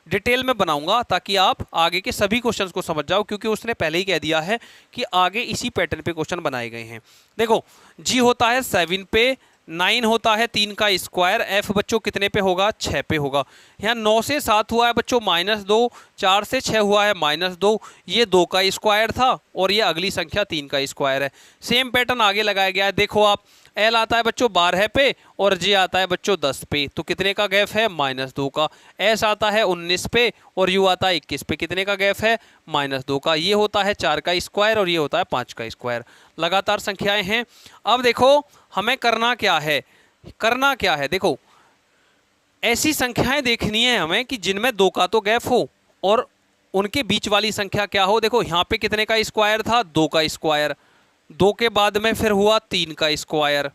डिटेल में बनाऊंगा ताकि आप आगे के सभी क्वेश्चंस को समझ जाओ, क्योंकि उसने पहले ही कह दिया है कि आगे इसी पैटर्न पे क्वेश्चन बनाए गए हैं। देखो जी होता है 7 पे, 9 होता है 3 का स्क्वायर, एफ बच्चों कितने पे होगा 6 पे होगा। यहाँ 9 से 7 हुआ है बच्चों -2, 4 से 6 हुआ है -2, ये 2 का स्क्वायर था और ये अगली संख्या 3 का स्क्वायर है। सेम पैटर्न आगे लगाया गया है। देखो आप एल आता है बच्चों 12 पे और जे आता है बच्चों 10 पे, तो कितने का गैप है -2 का। एस आता है 19 पे और यू आता है 21 पे, कितने का गैप है -2 का। ये होता है 4 का स्क्वायर और ये होता है 5 का स्क्वायर। लगातार संख्याएं हैं। अब देखो हमें करना क्या है, करना क्या है, देखो ऐसी संख्याएं देखनी है हमें कि जिनमें 2 का तो गैप हो और उनके बीच वाली संख्या क्या हो। देखो यहाँ पे कितने का स्क्वायर था 2 का स्क्वायर, 2 के बाद में फिर हुआ 3 का स्क्वायर,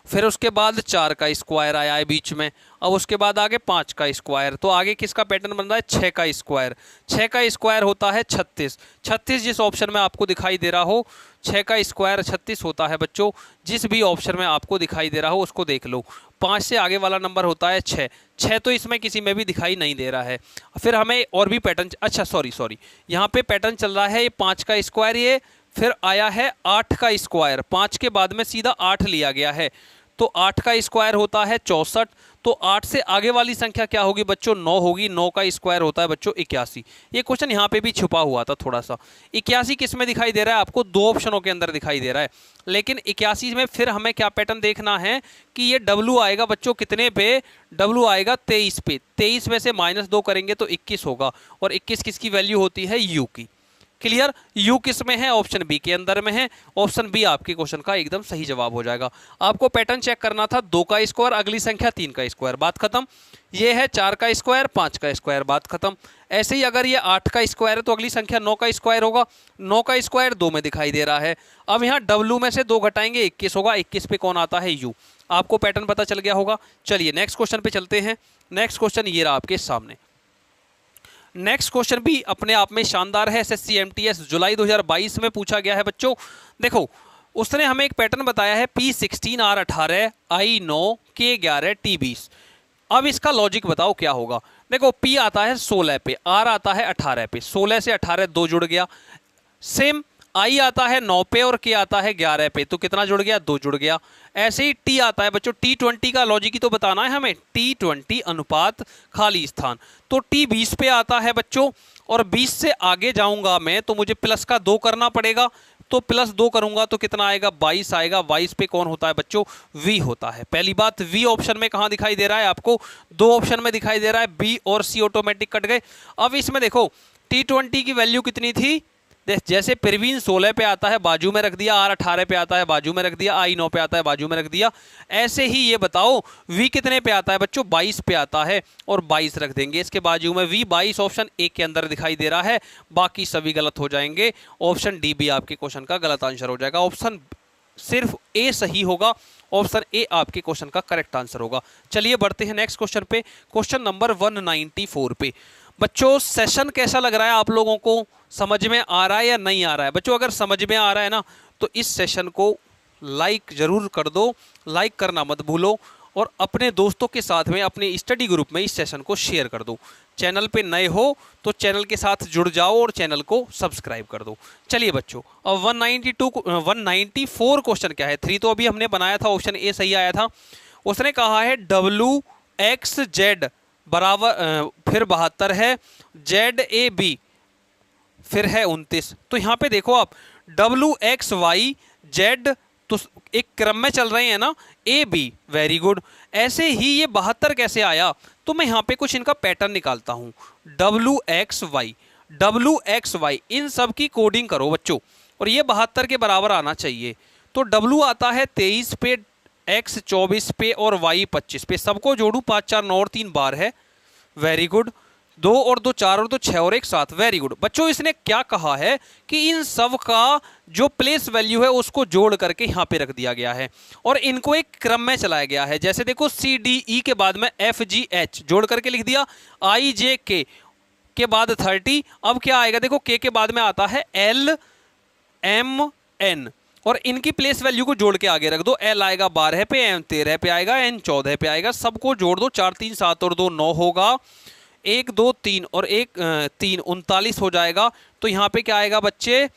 फिर उसके बाद 4 का स्क्वायर आया है बीच में, अब उसके बाद आगे 5 का स्क्वायर, तो आगे किसका पैटर्न बन रहा है 6 का स्क्वायर। 6 का स्क्वायर होता है 36, 36 जिस ऑप्शन में आपको दिखाई दे रहा हो 6 का स्क्वायर 36 होता है बच्चों। जिस भी ऑप्शन में आपको दिखाई दे रहा हो उसको देख लो। 5 से आगे वाला नंबर होता है 6, 6 तो इसमें किसी में भी दिखाई नहीं दे रहा है। फिर हमें और भी पैटर्न, अच्छा सॉरी यहाँ पे पैटर्न चल रहा है ये 5 का स्क्वायर, ये फिर आया है 8 का स्क्वायर, 5 के बाद में सीधा 8 लिया गया है, तो 8 का स्क्वायर होता है 64, तो 8 से आगे वाली संख्या क्या होगी बच्चों 9 होगी, 9 का स्क्वायर होता है बच्चों 81। ये क्वेश्चन यहाँ पे भी छुपा हुआ था थोड़ा सा। 81 किस में दिखाई दे रहा है आपको, 2 ऑप्शनों के अंदर दिखाई दे रहा है, लेकिन 81 में फिर हमें क्या पैटर्न देखना है कि ये W आएगा बच्चों कितने पे, W आएगा 23 पे, 23 में से -2 करेंगे तो 21 होगा और 21 किसकी वैल्यू होती है U की। क्लियर, यू किस में है, ऑप्शन बी के अंदर में है। ऑप्शन बी आपके क्वेश्चन का एकदम सही जवाब हो जाएगा। आपको पैटर्न चेक करना था 2 का स्क्वायर, अगली संख्या 3 का स्क्वायर, बात खत्म। ये है 4 का स्क्वायर, 5 का स्क्वायर, बात खत्म। ऐसे ही अगर ये 8 का स्क्वायर है तो अगली संख्या 9 का स्क्वायर होगा, 9 का स्क्वायर 2 में दिखाई दे रहा है। अब यहाँ W में से 2 घटाएंगे 21 होगा, 21 पे कौन आता है यू। आपको पैटर्न पता चल गया होगा। चलिए नेक्स्ट क्वेश्चन पे चलते हैं। नेक्स्ट क्वेश्चन ये रहा आपके सामने। नेक्स्ट क्वेश्चन भी अपने आप में शानदार है, SSC MTS जुलाई 2022 में पूछा गया है बच्चों। देखो उसने हमें एक पैटर्न बताया है P16 R18 I9 K11 T20। अब इसका लॉजिक बताओ क्या होगा। देखो P आता है 16 पे, R आता है 18 पे, 16 से 18 2 जुड़ गया। सेम I आता है 9 पे और K आता है 11 पे, तो कितना जुड़ गया? 2 जुड़ गया। ऐसे ही T आता है बच्चों, T20 का लॉजिक ही तो बताना है हमें, T20 अनुपात खाली स्थान। तो T 20 पे आता है बच्चों, और 20 से आगे जाऊंगा मैं तो मुझे प्लस का 2 करना पड़ेगा, तो प्लस 2 करूंगा तो कितना आएगा? 22 आएगा। 22 पे कौन होता है बच्चों? V होता है। पहली बात, V ऑप्शन में कहां दिखाई दे रहा है आपको? 2 ऑप्शन में दिखाई दे रहा है, B और C ऑटोमेटिक कट गए। अब इसमें देखो T20 की वैल्यू कितनी थी? जैसे परवीन 16 पे आता है बाजू में रख दिया, R 18 पे आता है बाजू में रख दिया, I 9 पे आता है बाजू में रख दिया। ऐसे ही ये बताओ V कितने पे आता है बच्चों? 22 पे आता है, और 22 रख देंगे इसके बाजू में। V 22 ऑप्शन ए के अंदर दिखाई दे रहा है, बाकी सभी गलत हो जाएंगे। ऑप्शन डी भी आपके क्वेश्चन का गलत आंसर हो जाएगा। ऑप्शन सिर्फ ए सही होगा, ऑप्शन ए आपके क्वेश्चन का करेक्ट आंसर होगा। चलिए बढ़ते हैं नेक्स्ट क्वेश्चन पे, क्वेश्चन नंबर 194 पे। बच्चों सेशन कैसा लग रहा है आप लोगों को? समझ में आ रहा है या नहीं आ रहा है? बच्चों अगर समझ में आ रहा है ना तो इस सेशन को लाइक जरूर कर दो, लाइक करना मत भूलो, और अपने दोस्तों के साथ में अपने स्टडी ग्रुप में इस सेशन को शेयर कर दो। चैनल पे नए हो तो चैनल के साथ जुड़ जाओ और चैनल को सब्सक्राइब कर दो। चलिए बच्चों, अब 194 क्वेश्चन क्या है? 3 तो अभी हमने बनाया था, ऑप्शन ए सही आया था। उसने कहा है WXZ बराबर, फिर 72 है, ZAB फिर है 29। तो यहाँ पे देखो आप, WXYZ तो एक क्रम में चल रहे हैं ना, AB, वेरी गुड। ऐसे ही ये 72 कैसे आया? तो मैं यहाँ पे कुछ इनका पैटर्न निकालता हूँ। WXY इन सब की कोडिंग करो बच्चों, और ये 72 के बराबर आना चाहिए। तो W आता है 23 पे, X 24 पे और Y 25 पे। सबको जोड़ू, 5 4 9 और 3 बार है, वेरी गुड। 2 और 2 4 और 2 6 और 1 7, वेरी गुड। बच्चों इसने क्या कहा है कि इन सब का जो प्लेस वैल्यू है उसको जोड़ करके यहाँ पे रख दिया गया है, और इनको एक क्रम में चलाया गया है। जैसे देखो CDE के बाद में FGH जोड़ करके लिख दिया, IJK के बाद 30। अब क्या आएगा? देखो K के बाद में आता है LMN, और इनकी प्लेस वैल्यू को जोड़ के आगे रख दो। L आएगा 12 पे, M 13 पे आएगा, N 14 पे आएगा। सबको जोड़ दो, 4 3 7 और 2 9 होगा, 1 2 3 और 1 3 39 हो जाएगा। तो यहाँ पे क्या आएगा बच्चे?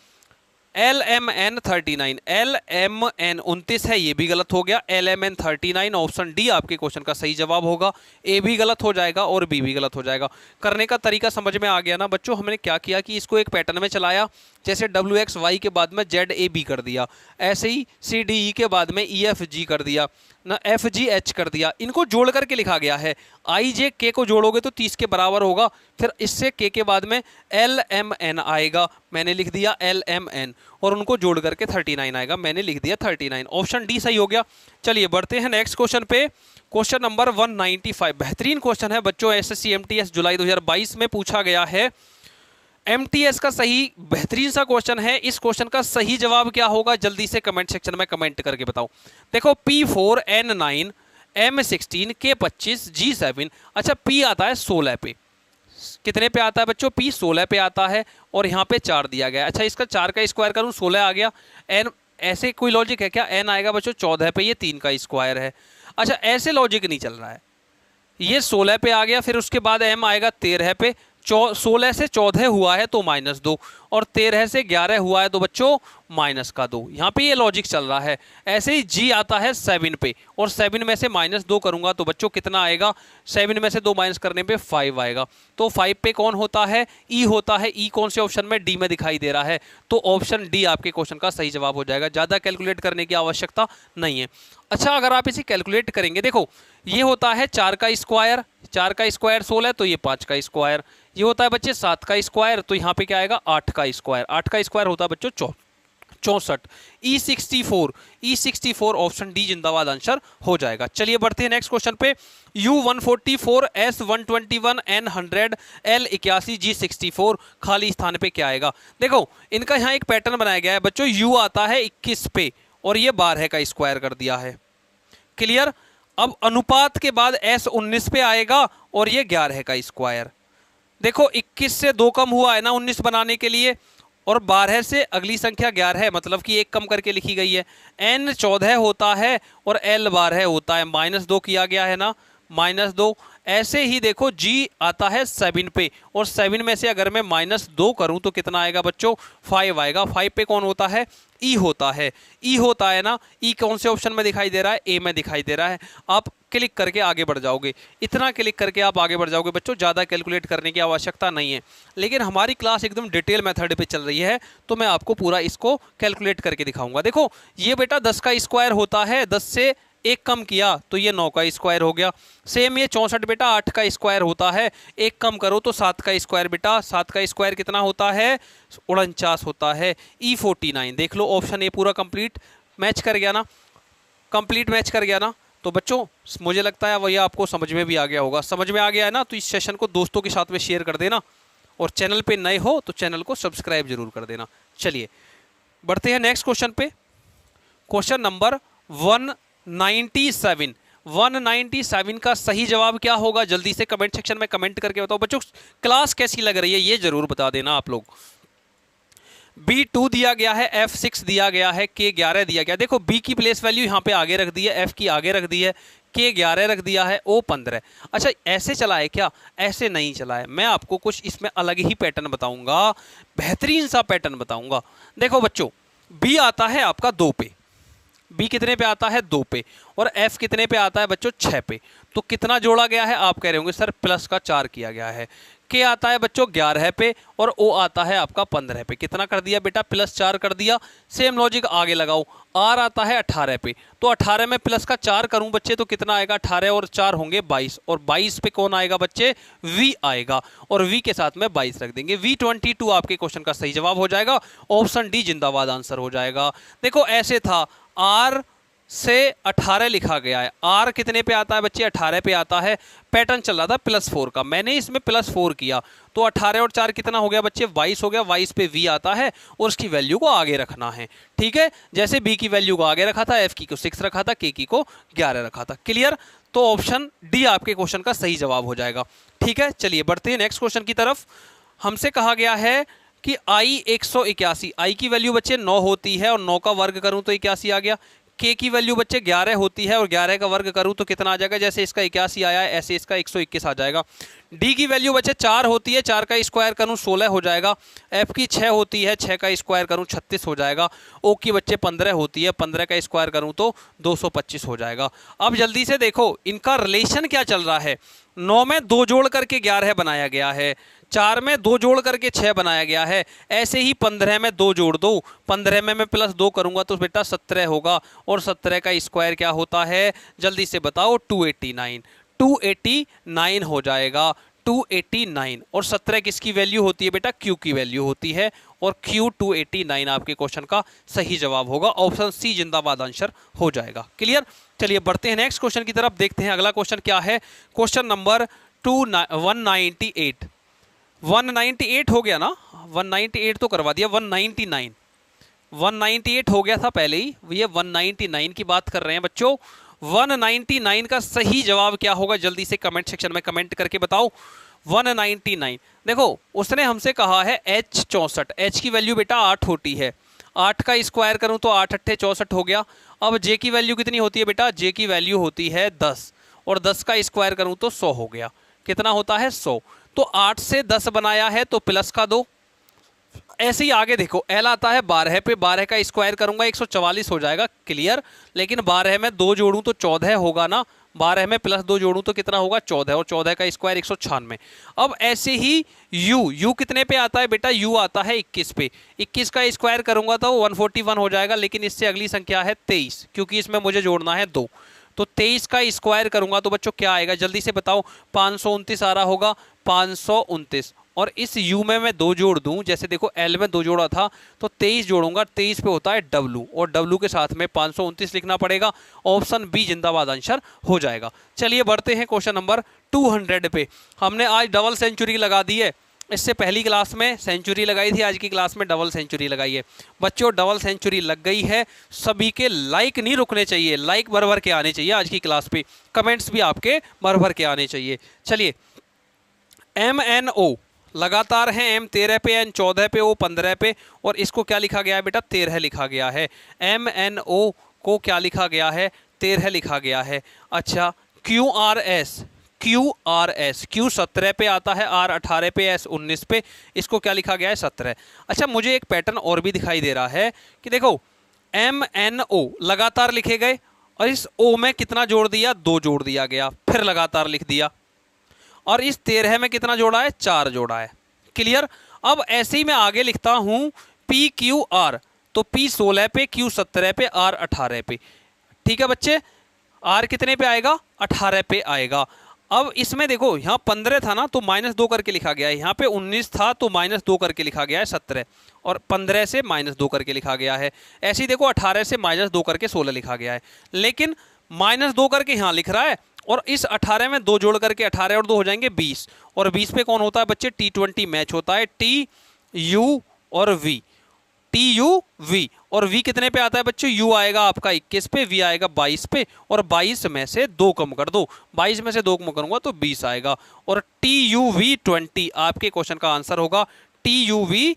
LMN 39, LMN 29 है, ये भी गलत हो गया। LMN 39 ऑप्शन डी आपके क्वेश्चन का सही जवाब होगा। ए भी गलत हो जाएगा और बी भी गलत हो जाएगा। करने का तरीका समझ में आ गया ना बच्चों? हमने क्या किया कि इसको एक पैटर्न में चलाया, जैसे WXY के बाद में ZAB कर दिया, ऐसे ही CDE के बाद में EFG कर दिया ना, FGH कर दिया। इनको जोड़ करके लिखा गया है। IJK को जोड़ोगे तो 30 के बराबर होगा, फिर इससे K के बाद में LMN आएगा, मैंने लिख दिया LMN, और उनको जोड़ करके 39 आएगा, मैंने लिख दिया 39। ऑप्शन डी सही हो गया। चलिए बढ़ते हैं नेक्स्ट क्वेश्चन पे, क्वेश्चन नंबर 195। बेहतरीन क्वेश्चन है बच्चों, SSC MTS जुलाई 2022 में पूछा गया है। MTS का सही बेहतरीन सा क्वेश्चन है। इस क्वेश्चन का सही जवाब क्या होगा? जल्दी से कमेंट सेक्शन में कमेंट करके बताओ। देखो P4 N9 M16 K25 G7। अच्छा, P आता है 16 पे, कितने पे आता है बच्चों? P 16 पे आता है, और यहाँ पे 4 दिया गया। अच्छा, इसका 4 का स्क्वायर करूँ, 16 आ गया। N ऐसे कोई लॉजिक है क्या? N आएगा बच्चों 14 पे, ये 3 का स्क्वायर है। अच्छा, ऐसे लॉजिक नहीं चल रहा है। ये 16 पे आ गया, फिर उसके बाद M आएगा 13 पे, 16 से 14 हुआ है तो -2, और 13 से 11 हुआ है तो बच्चों -2। यहाँ पे ये लॉजिक चल रहा है। ऐसे ही G आता है 7 पे, और 7 में से -2 करूंगा तो बच्चों कितना आएगा? 7 में से 2 माइनस करने पे 5 आएगा। तो 5 पे कौन होता है? E होता है। E कौन से ऑप्शन में? डी में दिखाई दे रहा है। तो ऑप्शन डी आपके क्वेश्चन का सही जवाब हो जाएगा। ज़्यादा कैलकुलेट करने की आवश्यकता नहीं है। अच्छा, अगर आप इसे कैलकुलेट करेंगे, देखो ये होता है 4 का स्क्वायर, 4 का स्क्वायर 16, तो ये 5 का स्क्वायर। ये होता है बच्चे 7 का स्क्वायर, तो यहाँ पे क्या आएगा? 8 का स्क्वायर। 8 का स्क्वायर होता है बच्चों 64। E64 ऑप्शन डी जिंदाबाद आंसर हो जाएगा। चलिए बढ़ते हैं नेक्स्ट क्वेश्चन पे। U144 S121 N100 L81 G64 खाली स्थान पे क्या आएगा? देखो इनका यहाँ एक पैटर्न बनाया गया है बच्चों। U आता है 21 पे, और ये 12 का स्क्वायर कर दिया है। क्लियर? अब अनुपात के बाद S 19 पे आएगा, और ये 11 का स्क्वायर। देखो 21 से 2 कम हुआ है ना 19 बनाने के लिए, और 12 से अगली संख्या 11 है, मतलब कि 1 कम करके लिखी गई है। N 14 होता है और L 12 होता है, -2 किया गया है ना, -2। ऐसे ही देखो जी आता है 7 पे, और 7 में से अगर मैं -2 करूं तो कितना आएगा बच्चों, 5 आएगा। 5 पे कौन होता है, ई होता है। ई होता है ना, ई कौन से ऑप्शन में दिखाई दे रहा है, ए में दिखाई दे रहा है। आप क्लिक करके आगे बढ़ जाओगे, इतना क्लिक करके आप आगे बढ़ जाओगे बच्चों, ज़्यादा कैलकुलेट करने की आवश्यकता नहीं है। लेकिन हमारी क्लास एकदम डिटेल मेथड पे चल रही है, तो मैं आपको पूरा इसको कैलकुलेट करके दिखाऊंगा। देखो ये बेटा 10 का स्क्वायर होता है, 10 से 1 कम किया तो ये 9 का स्क्वायर हो गया। सेम ये 64 बेटा 8 का स्क्वायर होता है, 1 कम करो तो 7 का स्क्वायर बेटा, 7 का स्क्वायर कितना होता है, 49 होता है। E49 देख लो, ऑप्शन ए पूरा कंप्लीट मैच कर गया ना, कंप्लीट मैच कर गया ना। तो बच्चों मुझे लगता है भैया आपको समझ में भी आ गया होगा। समझ में आ गया है ना, तो इस सेशन को दोस्तों के साथ में शेयर कर देना, और चैनल पे नए हो तो चैनल को सब्सक्राइब जरूर कर देना। चलिए बढ़ते हैं नेक्स्ट क्वेश्चन पे। Question number 197। 197 का सही जवाब क्या होगा, जल्दी से कमेंट सेक्शन में कमेंट करके बताओ। बच्चों क्लास कैसी लग रही है ये जरूर बता देना आप लोग। B2 दिया गया है, F6 दिया गया है, K11 दिया गया। देखो B की प्लेस वैल्यू यहाँ पे आगे रख दी है, F की आगे रख दी है, K11 रख दिया है, O15। अच्छा ऐसे चला है क्या, ऐसे नहीं चला है। मैं आपको कुछ इसमें अलग ही पैटर्न बताऊंगा, बेहतरीन सा पैटर्न बताऊंगा। देखो बच्चों B आता है आपका 2 पे, B कितने पे आता है 2 पे, और F कितने पे आता है बच्चों 6 पे। तो कितना जोड़ा गया है, आप कह रहे होंगे सर प्लस का 4 किया गया है। K आता है बच्चों 11 पे, और O आता है आपका 15 पे। कितना कर दिया बेटा, +4 कर दिया। सेम लॉजिक आगे लगाओ, R आता है 18 पे, तो 18 में प्लस का 4 करूं बच्चे तो कितना आएगा, 18 और 4 होंगे 22, और 22 पे कौन आएगा बच्चे, V आएगा, और V के साथ में 22 रख देंगे। V22 आपके क्वेश्चन का सही जवाब हो जाएगा। ऑप्शन डी जिंदाबाद आंसर हो जाएगा। देखो ऐसे था, R से 18 लिखा गया है, R कितने पे आता है बच्चे, 18 पे आता है। पैटर्न चल रहा था +4 का, मैंने इसमें +4 किया तो 18 और 4 कितना हो गया बच्चे, 22 हो गया। 22 पे V आता है और उसकी वैल्यू को आगे रखना है, ठीक है। जैसे B की वैल्यू को आगे रखा था, F की को 6 रखा था, K की को 11 रखा था। क्लियर, तो ऑप्शन डी आपके क्वेश्चन का सही जवाब हो जाएगा, ठीक है। चलिए बढ़ते हैं नेक्स्ट क्वेश्चन की तरफ। हमसे कहा गया है कि I 181, I की वैल्यू बच्चे 9 होती है, और 9 का वर्ग करूं तो 81 आ गया। K की वैल्यू बच्चे 11 होती है, और 11 का वर्ग करूं तो कितना आ जाएगा, जैसे इसका 81 आया है ऐसे इसका 121 आ जाएगा। D की वैल्यू बच्चे 4 होती है, 4 का स्क्वायर करूं 16 हो जाएगा। F की 6 होती है, 6 का स्क्वायर करूं 36 हो जाएगा। O की बच्चे 15 होती है, 15 का स्क्वायर करूं तो 225 हो जाएगा। अब जल्दी से देखो इनका रिलेशन क्या चल रहा है। 9 में 2 जोड़ करके 11 बनाया गया है, 4 में 2 जोड़ करके 6 बनाया गया है। ऐसे ही 15 में 2 जोड़ दो, 15 में मैं +2 करूंगा तो बेटा 17 होगा, और 17 का स्क्वायर क्या होता है, जल्दी से बताओ, 289। 289 हो जाएगा, 289। और 17 किसकी वैल्यू होती है बेटा, Q की वैल्यू होती है, और Q 289 आपके क्वेश्चन का सही जवाब होगा। ऑप्शन सी जिंदाबाद आंसर हो जाएगा। क्लियर, चलिए बढ़ते हैं नेक्स्ट क्वेश्चन की तरफ, देखते हैं अगला क्वेश्चन क्या है। Question number 198। 198 हो गया ना, 198 तो करवा दिया, 199 198 हो गया था पहले ही, ये 199 की बात कर रहे हैं बच्चों। 199 का सही जवाब क्या होगा, जल्दी से कमेंट सेक्शन में कमेंट करके बताओ। 199 देखो उसने हमसे कहा है H 64, H की वैल्यू बेटा 8 होती है, 8 का स्क्वायर करूं तो 8 अट्ठे 64 हो गया। अब J की वैल्यू कितनी होती है बेटा, J की वैल्यू होती है 10, और 10 का स्क्वायर करूं तो 100 हो गया। कितना होता है 100, तो 8 से 10 बनाया है तो प्लस का 2। ऐसे ही आगे देखो, L आता है 12 पे, 12 का स्क्वायर करूंगा 144 हो जाएगा। क्लियर, लेकिन 12 में 2 जोड़ूं तो 14 होगा ना, 12 में +2 जोड़ूं तो कितना होगा 14, और 14 का स्क्वायर 196। अब ऐसे ही U कितने पे आता है बेटा, U आता है 21 पे, 21 का स्क्वायर करूंगा तो 141 हो जाएगा। लेकिन इससे अगली संख्या है 23, क्योंकि इसमें मुझे जोड़ना है 2, तो 23 का स्क्वायर करूंगा तो बच्चों क्या आएगा, जल्दी से बताओ। 529 आ रहा होगा, 529। और इस U में मैं 2 जोड़ दूं, जैसे देखो L में 2 जोड़ा था तो 23 जोड़ूंगा, 23 पे होता है W, और W के साथ में 529 लिखना पड़ेगा। ऑप्शन बी जिंदाबाद आंसर हो जाएगा। चलिए बढ़ते हैं क्वेश्चन नंबर 200 पे। हमने आज डबल सेंचुरी लगा दी है, इससे पहली क्लास में सेंचुरी लगाई थी, आज की क्लास में डबल सेंचुरी लगाई है। बच्चों डबल सेंचुरी लग गई है, सभी के लाइक नहीं रुकने चाहिए, लाइक भर भर के आने चाहिए आज की क्लास पे, कमेंट्स भी आपके भर भर के आने चाहिए। चलिए MNO लगातार हैं, M 13 पे, N 14 पे, O 15 पे, और इसको क्या लिखा गया है बेटा, 13 लिखा गया है। MNO को क्या लिखा गया है, 13 लिखा गया है। अच्छा QRS, QRS, Q 17 पे आता है, R 18 पे, S 19 पे, इसको क्या लिखा गया है 17। अच्छा मुझे एक पैटर्न और भी दिखाई दे रहा है कि देखो MNO लगातार लिखे गए और इस O में कितना जोड़ दिया, 2 जोड़ दिया गया, फिर लगातार लिख दिया, और इस 13 में कितना जोड़ा है, 4 जोड़ा है। क्लियर। अब ऐसे ही मैं आगे लिखता हूं PQR, तो P 16 पे, Q 17 पे, R 18 पे। ठीक है बच्चे, R कितने पे आएगा, 18 पे आएगा। अब इसमें देखो यहाँ 15 था ना तो -2 करके लिखा गया है, यहाँ पे 19 था तो -2 करके लिखा गया है 17, और 15 से -2 करके लिखा गया है। ऐसे ही देखो 18 से -2 करके 16 लिखा गया है, लेकिन -2 करके यहाँ लिख रहा है, और इस 18 में 2 जोड़ करके 18 और 2 हो जाएंगे 20, और 20 पे कौन होता है बच्चे, T20 मैच होता है, TU और V, TUV, और V कितने पे आता है बच्चों, U आएगा आपका 21 पे, V आएगा 22 पे, और 22 में से 2 कम कर दो, 22 में से 2 कम करूंगा तो 20 आएगा, और TUV 20 आपके क्वेश्चन का आंसर होगा। TUV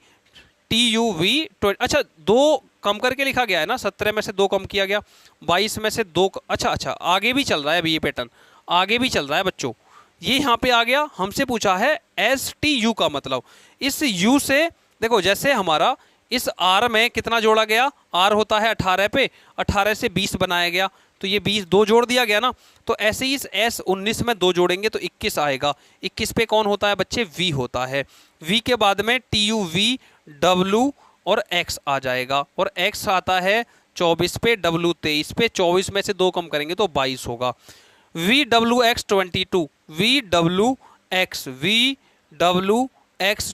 20। अच्छा 2 कम करके लिखा गया है ना, 17 में से 2 कम किया गया, 22 में से 2, अच्छा आगे भी चल रहा है अभी, ये पैटर्न आगे भी चल रहा है बच्चों। ये यहाँ पे आ गया, हमसे पूछा है STU का मतलब, इस U से देखो जैसे हमारा इस R में कितना जोड़ा गया, R होता है 18 पे, 18 से 20 बनाया गया, तो ये 20 2 जोड़ दिया गया ना, तो ऐसे ही इस S 19 में 2 जोड़ेंगे तो 21 आएगा, 21 पे कौन होता है बच्चे, V होता है, V के बाद में TUV, W और X आ जाएगा, और X आता है 24 पे, W 23 पे, 24 में से 2 कम करेंगे तो 22 होगा। VWX 22, VWX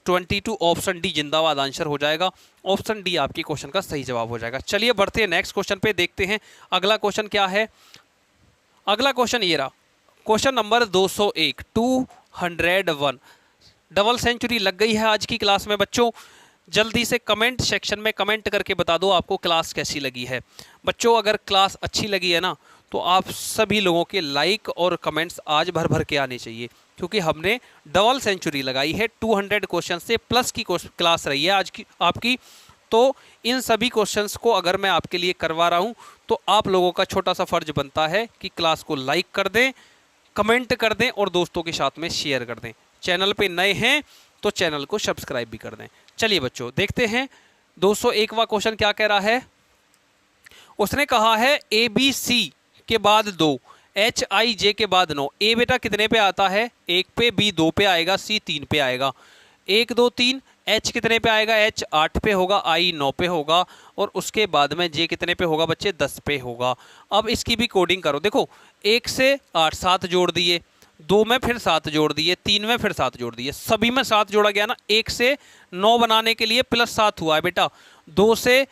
22 ऑप्शन डी जिंदाबाद आंसर हो जाएगा, ऑप्शन डी आपकी क्वेश्चन का सही जवाब हो जाएगा। चलिए बढ़ते हैं नेक्स्ट क्वेश्चन पे, देखते हैं अगला क्वेश्चन क्या है। अगला क्वेश्चन ये रहा, क्वेश्चन नंबर 201, 201। डबल सेंचुरी लग गई है आज की क्लास में बच्चों, जल्दी से कमेंट सेक्शन में कमेंट करके बता दो आपको क्लास कैसी लगी है। बच्चों अगर क्लास अच्छी लगी है ना तो आप सभी लोगों के लाइक और कमेंट्स आज भर भर के आने चाहिए, क्योंकि हमने डबल सेंचुरी लगाई है, 200 क्वेश्चन से प्लस की क्लास रही है आज की आपकी। तो इन सभी क्वेश्चंस को अगर मैं आपके लिए करवा रहा हूं तो आप लोगों का छोटा सा फर्ज बनता है कि क्लास को लाइक कर दें, कमेंट कर दें और दोस्तों के साथ में शेयर कर दें। चैनल पे नए हैं तो चैनल को सब्सक्राइब भी कर दें। चलिए बच्चों देखते हैं 201वां क्वेश्चन क्या कह रहा है। उसने कहा है ABC के बाद 2, HIJ के बाद 9। ए बेटा कितने पे आता है, 1 पे, B 2 पे आएगा, C 3 पे आएगा, 1 2 3। H कितने पे आएगा, H 8 पे होगा, I 9 पे होगा, और उसके बाद में J कितने पे होगा बच्चे, 10 पे होगा। अब इसकी भी कोडिंग करो, देखो 1 से 8 7 जोड़ दिए, 2 में फिर 7 जोड़ दिए, 3 में फिर 7 जोड़ दिए, सभी में 7 जोड़ा गया ना। 1 से 9 बनाने के लिए +7 हुआ है बेटा, 2 से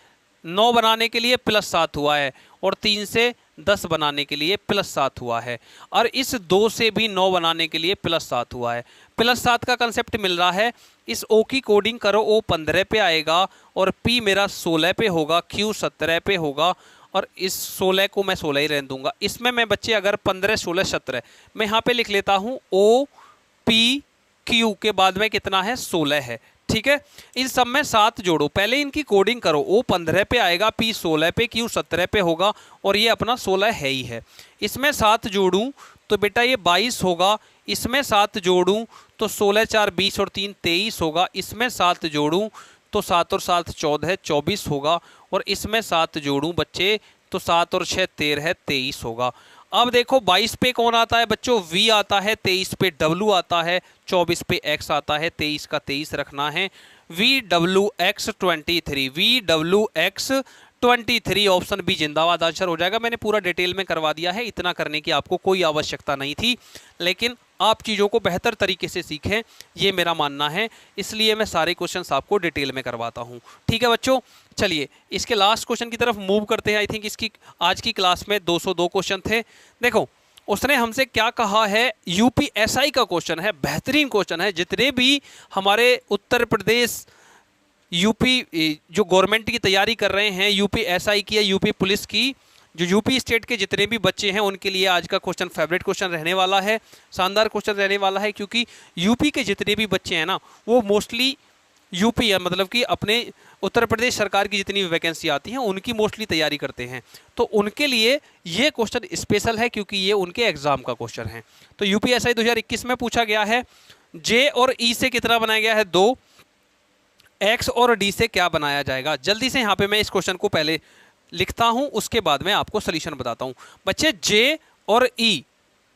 9 बनाने के लिए +7 हुआ है, और 3 से 10 बनाने के लिए +7 हुआ है, और इस 2 से भी 9 बनाने के लिए +7 हुआ है। +7 का कंसेप्ट मिल रहा है। इस O की कोडिंग करो, O 15 पे आएगा, और P मेरा 16 पे होगा, Q 17 पे होगा, और इस 16 को मैं 16 ही रहने दूंगा। इसमें मैं बच्चे अगर 15 16 17 मैं यहाँ पे लिख लेता हूँ, OPQ के बाद में कितना है, 16 है। ठीक है, इन सब में 7 जोड़ो, पहले इनकी कोडिंग करो। O 15 पे आएगा, P 16 पे, Q 17 पे होगा, और ये अपना 16 है ही है। इसमें 7 जोड़ूं तो बेटा ये 22 होगा, इसमें 7 जोड़ूं तो 16 4 20 और 3 23 होगा, इसमें 7 जोड़ूं तो 7 और 7 14 24 होगा, और इसमें 7 जोड़ूं बच्चे तो 7 और 6 13 23 होगा। अब देखो 22 पे कौन आता है बच्चों, V आता है, 23 पे W आता है, 24 पे X आता है, 23 का 23 रखना है। VWX 23, VWX 23 ऑप्शन बी जिंदाबाद आंसर हो जाएगा। मैंने पूरा डिटेल में करवा दिया है, इतना करने की आपको कोई आवश्यकता नहीं थी, लेकिन आप चीज़ों को बेहतर तरीके से सीखें ये मेरा मानना है, इसलिए मैं सारे क्वेश्चंस आपको डिटेल में करवाता हूँ। ठीक है बच्चों, चलिए इसके लास्ट क्वेश्चन की तरफ मूव करते हैं। आई थिंक इसकी आज की क्लास में 202 क्वेश्चन थे। देखो उसने हमसे क्या कहा है, UPSI का क्वेश्चन है, बेहतरीन क्वेश्चन है। जितने भी हमारे उत्तर प्रदेश यूपी जो गवर्नमेंट की तैयारी कर रहे हैं, UPSI की या यूपी पुलिस की, जो यूपी स्टेट के जितने भी बच्चे हैं उनके लिए आज का क्वेश्चन फेवरेट क्वेश्चन रहने वाला है, शानदार क्वेश्चन रहने वाला है, क्योंकि यूपी के जितने भी बच्चे हैं ना वो मोस्टली यूपी है, मतलब कि अपने उत्तर प्रदेश सरकार की जितनी भी वैकेंसी आती हैं उनकी मोस्टली तैयारी करते हैं, तो उनके लिए ये क्वेश्चन स्पेशल है क्योंकि ये उनके एग्जाम का क्वेश्चन है। तो यूपीएसआई 2021 में पूछा गया है जे और ई से कितना बनाया गया है 2, एक्स और डी से क्या बनाया जाएगा। जल्दी से यहाँ पे मैं इस क्वेश्चन को पहले लिखता हूं, उसके बाद में आपको सोल्यूशन बताता हूं। बच्चे जे और ई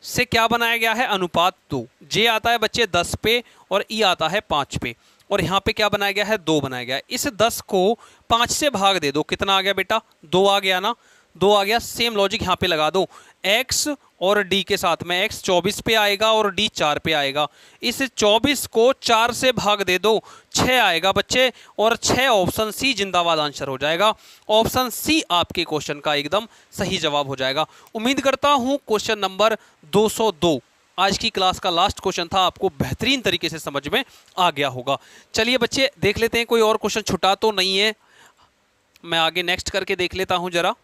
से क्या बनाया गया है अनुपात 2। जे आता है बच्चे 10 पे और ई आता है 5 पे, और यहाँ पे क्या बनाया गया है 2 बनाया गया है। इस 10 को 5 से भाग दे दो, कितना आ गया बेटा 2 आ गया ना, 2 आ गया। सेम लॉजिक यहाँ पे लगा दो, x और d के साथ में x 24 पे आएगा और d 4 पे आएगा। इस 24 को 4 से भाग दे दो, 6 आएगा बच्चे, और 6 ऑप्शन सी जिंदाबाद आंसर हो जाएगा। ऑप्शन सी आपके क्वेश्चन का एकदम सही जवाब हो जाएगा। उम्मीद करता हूं क्वेश्चन नंबर 202 आज की क्लास का लास्ट क्वेश्चन था, आपको बेहतरीन तरीके से समझ में आ गया होगा। चलिए बच्चे देख लेते हैं कोई और क्वेश्चन छुटा तो नहीं है, मैं आगे नेक्स्ट करके देख लेता हूं जरा।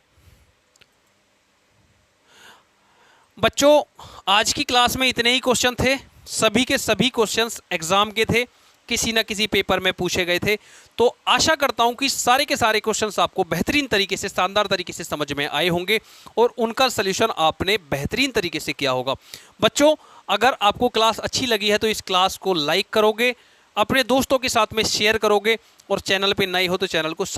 बच्चों आज की क्लास में इतने ही क्वेश्चन थे, सभी के सभी क्वेश्चंस एग्जाम के थे, किसी ना किसी पेपर में पूछे गए थे। तो आशा करता हूं कि सारे के सारे क्वेश्चंस आपको बेहतरीन तरीके से, शानदार तरीके से समझ में आए होंगे और उनका सलूशन आपने बेहतरीन तरीके से किया होगा। बच्चों अगर आपको क्लास अच्छी लगी है तो इस क्लास को लाइक करोगे, अपने दोस्तों के साथ में शेयर करोगे, और चैनल पे नए हो तो चैनल को